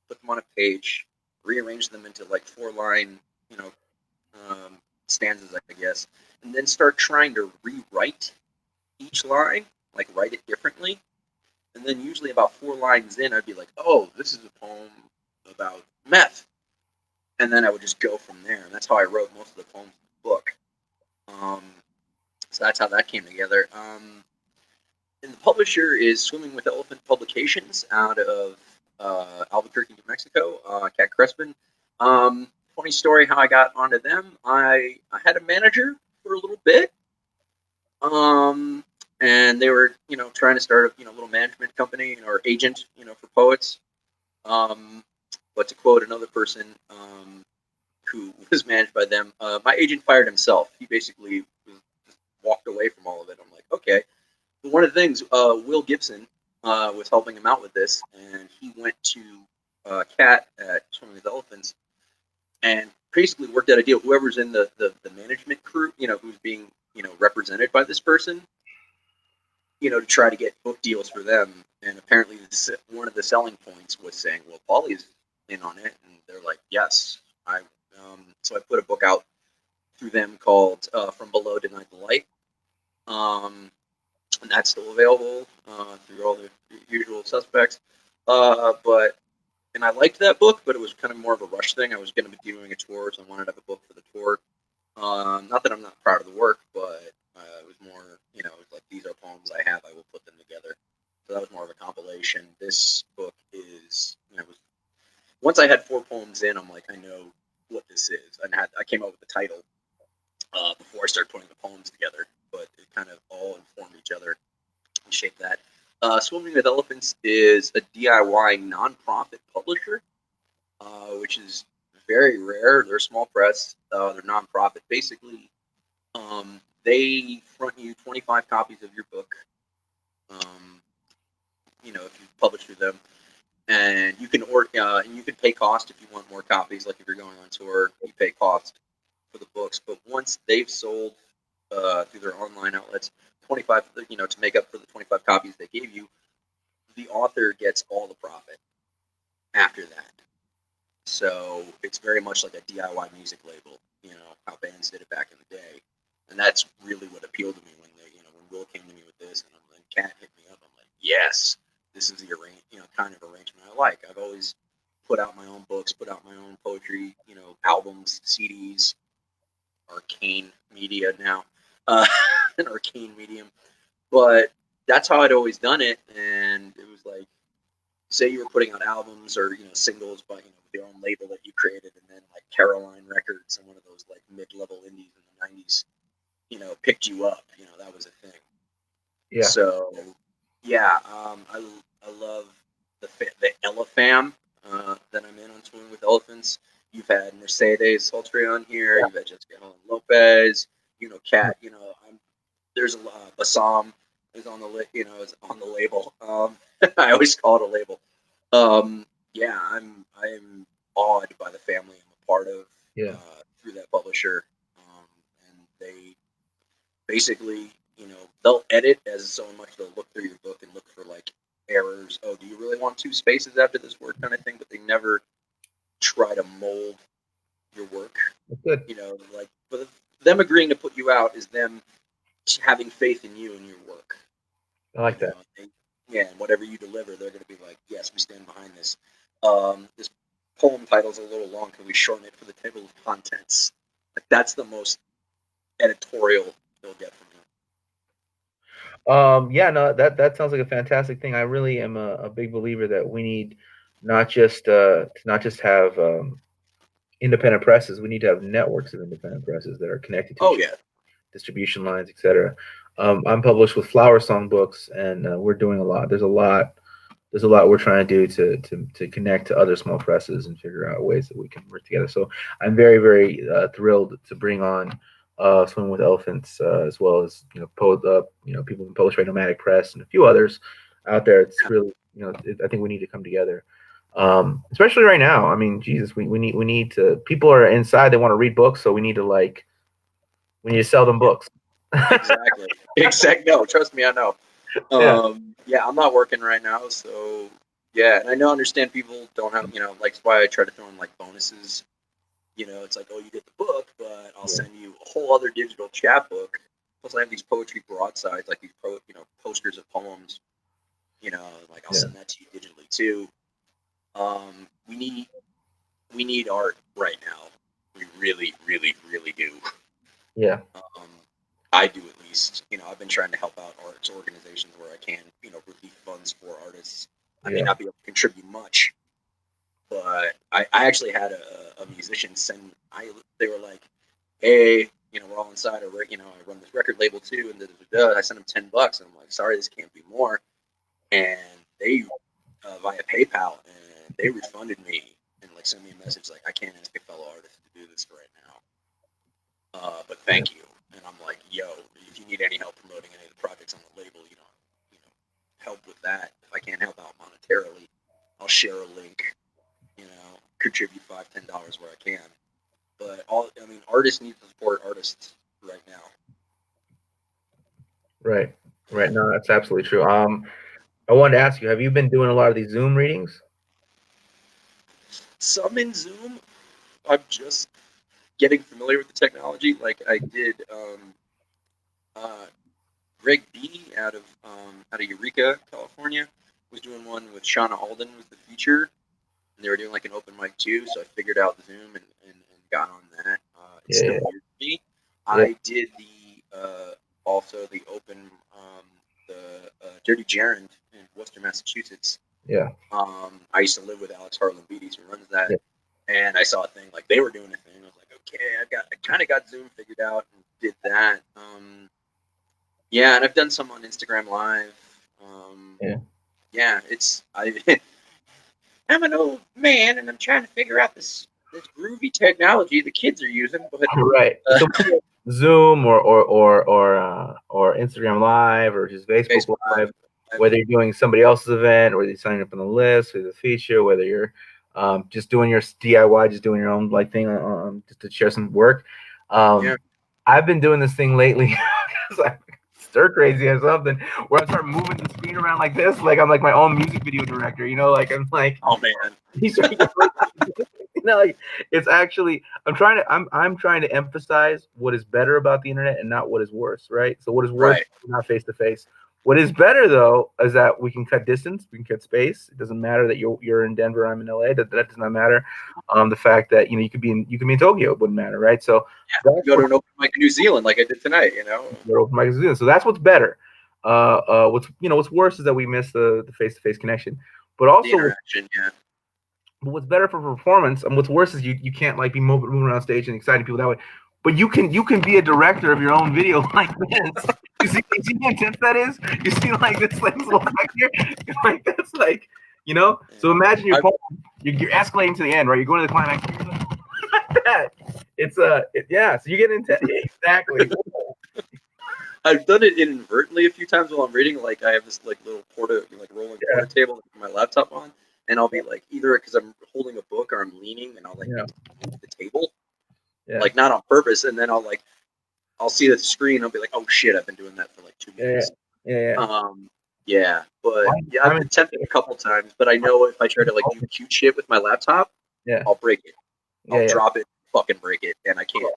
put them on a page, rearrange them into like 4 line, you know, stanzas, I guess, and then start trying to rewrite each line, like write it differently. And then usually about 4 lines in, I'd be like, oh, this is a poem about meth. And then I would just go from there. And that's how I wrote most of the poems in the book. Um, so that's how that came together. And the publisher is Swimming with Elephant Publications out of Albuquerque, New Mexico, Cat Crespin. Funny story how I got onto them. I had a manager for a little bit. Um, and they were, trying to start a, little management company or agent, for poets. Um, but to quote another person who was managed by them, my agent fired himself. He basically just walked away from all of it. I'm like, okay. But one of the things, Will Gibson was helping him out with this, and he went to Cat at Swimming with Elephants and basically worked out a deal. Whoever's in the management crew, who's being, represented by this person, to try to get book deals for them. And apparently, one of the selling points was saying, "Well, Paulie's in on it," and they're like, "Yes." So I put a book out through them called "From Below Denied the Light," and that's still available through all the usual suspects. But and I liked that book, but it was kind of more of a rush thing. I was going to be doing a tour, so I wanted to have a book for the tour. Not that I'm not proud of the work, but it was more, like these are poems I have, I will put them together. So that was more of a compilation. This book is, once I had 4 poems in, I'm like, I know what this is. And I came up with the title before I started putting the poems together, but it kind of all informed each other and shaped that. Swimming with Elephants is a DIY nonprofit publisher, which is very rare. They're a small press. They're nonprofit. Basically, they front you 25 copies of your book. Um, if you publish through them, and you can and you can pay cost if you want more copies. Like if you're going on tour, you pay cost for the books. But once they've sold through their online outlets, 25, to make up for the 25 copies they gave you, the author gets all the profit after that. So it's very much like a DIY music label, how bands did it back in the day. And that's really what appealed to me when when Will came to me with this and then Cat hit me up. I'm like, yes, this is the kind of arrangement I like. I've always put out my own books, put out my own poetry, albums, CDs, arcane media now, an arcane medium. But that's how I'd always done it. And it was like, say you were putting out albums or singles by with your own label that you created, and then like Caroline Records and one of those like mid-level indies in the '90s, picked you up. That was a thing. Yeah. So yeah, I love the Elefam that I'm in on Swimming with Elephants. You've had Mercedes Sultry on here. You've had Jessica Helen Lopez. Cat. There's a Bassam is on the is on the label. I always call it a label. Yeah, I'm awed by the family I'm a part of Yeah. through that publisher, and they basically, they'll edit as so much. They'll look through your book and look for like errors. Oh, do you really want 2 spaces after this word, kind of thing? But they never try to mold your work. That's good. Like but them agreeing to put you out is them having faith in you and your work. I like that. Yeah, and whatever you deliver, they're going to be like, yes, we stand behind this. This poem title's a little long. Can we shorten it for the table of contents? Like, that's the most editorial you'll get from me. Yeah, no, that sounds like a fantastic thing. I really am a big believer that we need not just to not just have independent presses. We need to have networks of independent presses that are connected to Oh each yeah, distribution lines, etc. I'm published with Flower Song Books, and we're doing a lot. There's a lot we're trying to do to connect to other small presses and figure out ways that we can work together. So I'm very thrilled to bring on Swim with Elephants, as well as people in Polish Right Nomadic Press and a few others out there. It's really, I think we need to come together, especially right now. I mean, Jesus, we need to. People are inside; they want to read books, so we need to sell them books. exactly. Exactly. No, trust me, I know. Yeah, Yeah, I'm not working right now, so yeah, and I know understand people don't have, like that's why I try to throw in like bonuses. It's like, oh, you get the book, but I'll yeah, send you a whole other digital chapbook. Plus, I have these poetry broadsides, like these posters of poems. Like I'll yeah, send that to you digitally too. We need art right now. We really, really, really do. yeah, Um, I do at least. I've been trying to help out arts organizations where I can, relief funds for artists. I may yeah, not be able to contribute much, but I actually had a musician send. They were like, hey, we're all inside. I run this record label too, and I sent them $10, and I'm like, sorry, this can't be more. And they via PayPal, and they refunded me and like sent me a message like, I can't ask a fellow artist to do this right now, but yeah, thank you. And I'm like, yo, if you need any help promoting any of the projects on the label, help with that. If I can't help out monetarily, I'll share a link. Contribute $5, $10 where I can. But artists need to support artists right now. right, right. No, that's absolutely true. I wanted to ask you, have you been doing a lot of these Zoom readings? Some in Zoom, I'm just getting familiar with the technology. Like I did, uh, Greg B out of Eureka, California, was doing one with Shauna Alden was the feature, and they were doing like an open mic too. So I figured out Zoom and got on that. It's Yeah, still yeah, weird to me. yeah, I did also the open the Dirty Gerund in Worcester, Massachusetts. yeah, I used to live with Alex Harlan Beatties, who runs that, yeah, and I saw a thing like they were doing a thing. I was like, okay, I kind of got Zoom figured out and did that. Yeah, and I've done some on Instagram Live. yeah. Yeah, I'm an old man and I'm trying to figure out this groovy technology the kids are using, but Right. uh, So Zoom or Instagram Live or just Facebook Facebook Live, Live. whether you're doing somebody else's event or you're signing up on the list with a feature, whether you're just doing your DIY, just doing your own like thing just to share some work. Yeah, I've been doing this thing lately. It's like stir crazy or something where I start moving the screen around like this, like I'm like my own music video director, like I'm like oh man, like it's actually I'm trying to emphasize what is better about the internet and not what is worse, right? So what is worse right, not face to face. What is better though is that we can cut distance, we can cut space. It doesn't matter that you're in Denver, I'm in LA. That does not matter. The fact that you could be in Tokyo, it wouldn't matter, right? So that's go what to an open mic in New Zealand like I did tonight. open mic is doing. So that's what's better. What's worse is that we miss the face to face connection. But The also interaction. Yeah, but what's better for performance, and what's worse is you can't like be moving around stage and exciting people that way. But you can be a director of your own video like this. You see how intense that is? You see like this like little back here? Like that's like So imagine your I, poem, you're escalating to the end, right? You're going to the climax like that. It's yeah. So you get intense. Exactly. I've done it inadvertently a few times while I'm reading. Like I have this like little like rolling Yeah. porta table with my laptop on, and I'll be like either because I'm holding a book or I'm leaning, and I'll like Yeah. move the table, Yeah. like not on purpose, and then I'll see the screen, and I'll be like, oh shit, I've been doing that for like two Yeah. minutes. Yeah. Yeah. Yeah, but yeah, I've I'm attempted a couple times, but I know if I try to like do cute shit with my laptop, yeah. I'll break it. Yeah. I'll Yeah. drop it, fucking break it, and I can't.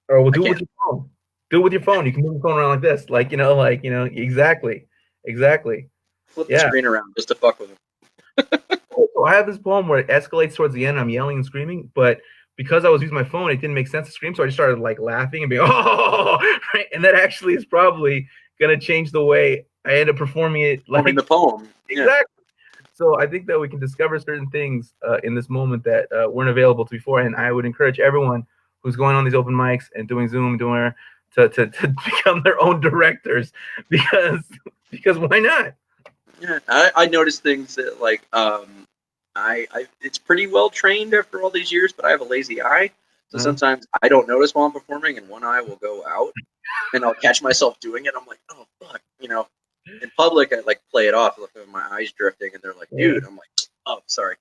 Or we'll I do it with can't your phone. Do it with your phone. You can move the phone around like this, exactly, exactly. flip the Yeah. screen around just to fuck with them. So I have this poem where it escalates towards the end. I'm yelling and screaming, but because I was using my phone, it didn't make sense to scream. So I just started like laughing and being, oh, right. And that actually is probably gonna change the way I end up performing it. Forming Like the poem. Yeah. exactly. So I think that we can discover certain things in this moment that weren't available to before, and I would encourage everyone who's going on these open mics and doing Zoom, to become their own directors because why not? Yeah, I noticed things that like I it's pretty well trained after all these years, but I have a lazy eye, so Uh, sometimes I don't notice while I'm performing, and one eye will go out, and I'll catch myself doing it. I'm like, oh fuck, you know. In public, I like play it off, look at my eyes drifting, and they're like, yeah, dude. I'm like, oh, sorry,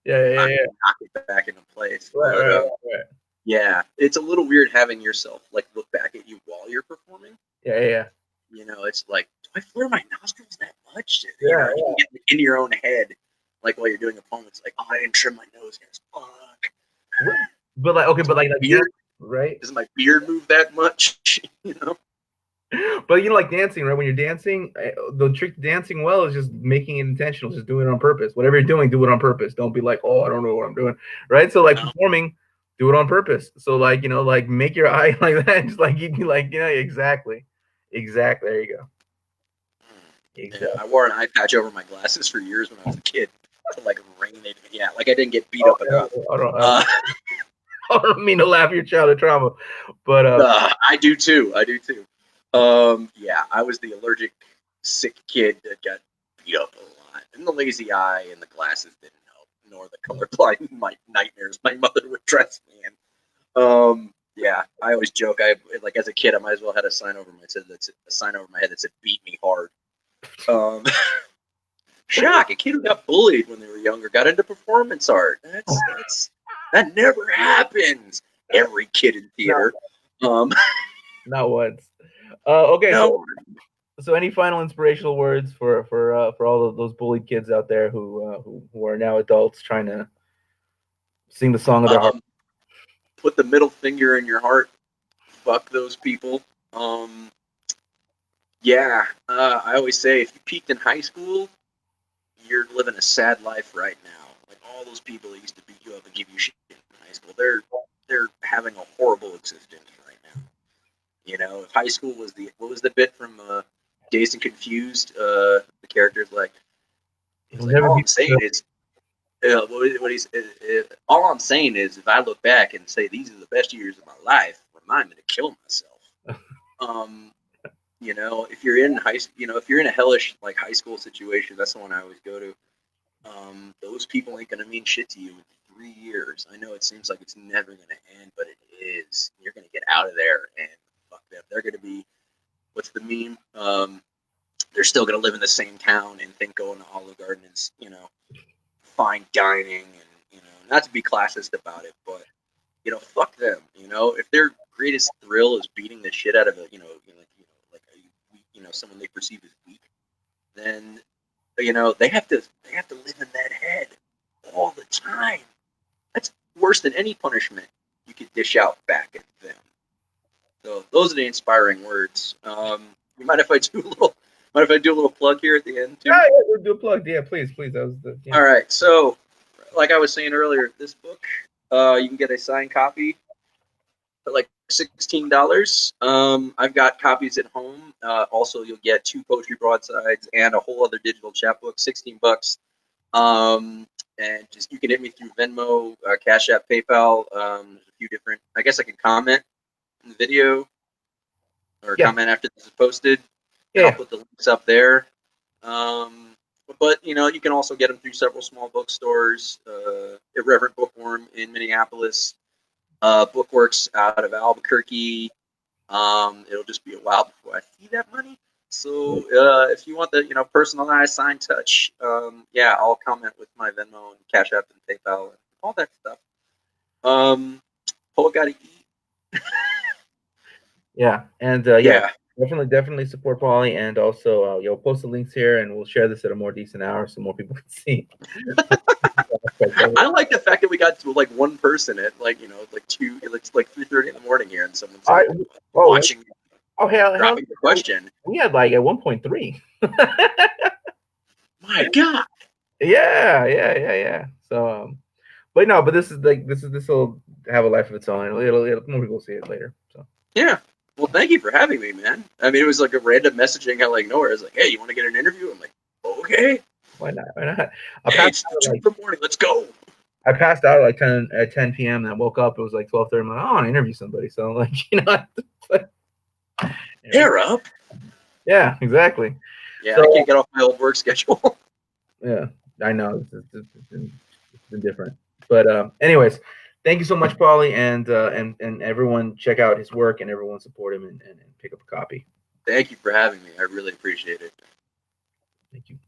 yeah, yeah, I yeah. knock it back into place. Right, But right, right. yeah, it's a little weird having yourself like look back at you while you're performing. Yeah, yeah, You know, it's like, do I flare my nostrils that much? You yeah, know, you can get in your own head, like while you're doing a poem. It's like, oh, I didn't trim my nose, guys. Fuck. yeah. But like, okay, Does but my like beard, right? does my beard move that much? You know? But like dancing, right? When you're dancing, the trick to dancing well is just making it intentional, just doing it on purpose. Whatever you're doing, do it on purpose. Don't be like, oh, I don't know what I'm doing, right? So like No. performing, do it on purpose. So like like make your eye like that, just like you like exactly, exactly. There you go. Yeah, Exactly. I wore an eye patch over my glasses for years when I was a kid to like rein it. Yeah, like I didn't get beat Oh, up enough. I Uh, don't mean to laugh at your childhood trauma, but I do too. I do too. Yeah, I was the allergic sick kid that got beat up a lot, and the lazy eye and the glasses didn't help, nor the colorblind my nightmares my mother would dress me in. Yeah, I always joke. I like as a kid, I might as well had a sign over my head that said "Beat me hard." Um, shock! A kid who got bullied when they were younger got into performance art. That never happens. Every kid in not theater. Um, not once. Okay, no, so any final inspirational words for all of those bullied kids out there who are now adults trying to sing the song of their heart? um, put the middle finger in your heart. Fuck those people. Um, yeah, I always say if you peaked in high school, you're living a sad life right now. Like all those people that used to beat you up and give you shit in high school, they're having a horrible existence right now. You know, if high school was what was the bit from Dazed and Confused? The character's like, he's It'll like, never all be. I'm saying is, what he's, all I'm saying is, if I look back and say these are the best years of my life, remind me to kill myself. Um, you know, if you're in if you're in a hellish like high school situation, that's the one I always go to. Those people ain't gonna mean shit to you in 3 years. I know it seems like it's never gonna end, but it is. You're gonna get out of there and fuck them. They're gonna be what's the meme? They're still gonna live in the same town and think going to Olive Garden is fine dining and not to be classist about it, but fuck them. If their greatest thrill is beating the shit out of someone they perceive as weak, then they have to live in that head all the time. That's worse than any punishment you could dish out back at them. So those are the inspiring words. You mind if I do a little? Mind if I do a little plug here at the end too? Yeah, yeah, we'll do a plug. Yeah, please, please. That was the yeah. All right. So, like I was saying earlier, this book, you can get a signed copy for like $16. I've got copies at home. Also, you'll get 2 poetry broadsides and a whole other digital chapbook. $16. And just you can hit me through Venmo, Cash App, PayPal. There's a few different. I guess I can comment in the video or Yeah, comment after this is posted, and I'll yeah. put the links up there. Um, but you can also get them through several small bookstores. Irreverent Bookworm in Minneapolis, Bookworks out of Albuquerque. It'll just be a while before I see that money. So if you want the personalized signed touch, yeah, I'll comment with my Venmo and Cash App and PayPal and all that stuff. Poet gotta eat. Yeah, and yeah, Yeah. definitely support Paulie, and also post the links here, and we'll share this at a more decent hour so more people can see. I like the fact that we got to like one person at like 3:30 in the morning here, and someone's I like oh watching, oh hell, dropping the question. we had like at 1.3. My God. Yeah, yeah, yeah, yeah. So, but no, but this will have a life of its own. It'll more people will see it later. So Yeah. Well, thank you for having me, man. I mean, it was like a random messaging out like nowhere. I was like, hey, you want to get an interview? I'm like, okay. Why not? Why not? Hey, it's 2 in the morning. Let's go. I passed out like 10 p.m. and I woke up. It was like 12:30. I'm like, I want to interview somebody. So like, Hair up. Yeah, exactly. Yeah, So I can't get off my old work schedule. yeah, I know it's been different, but anyways, thank you so much, Paulie, and everyone check out his work and everyone support him and pick up a copy. Thank you for having me. I really appreciate it. Thank you.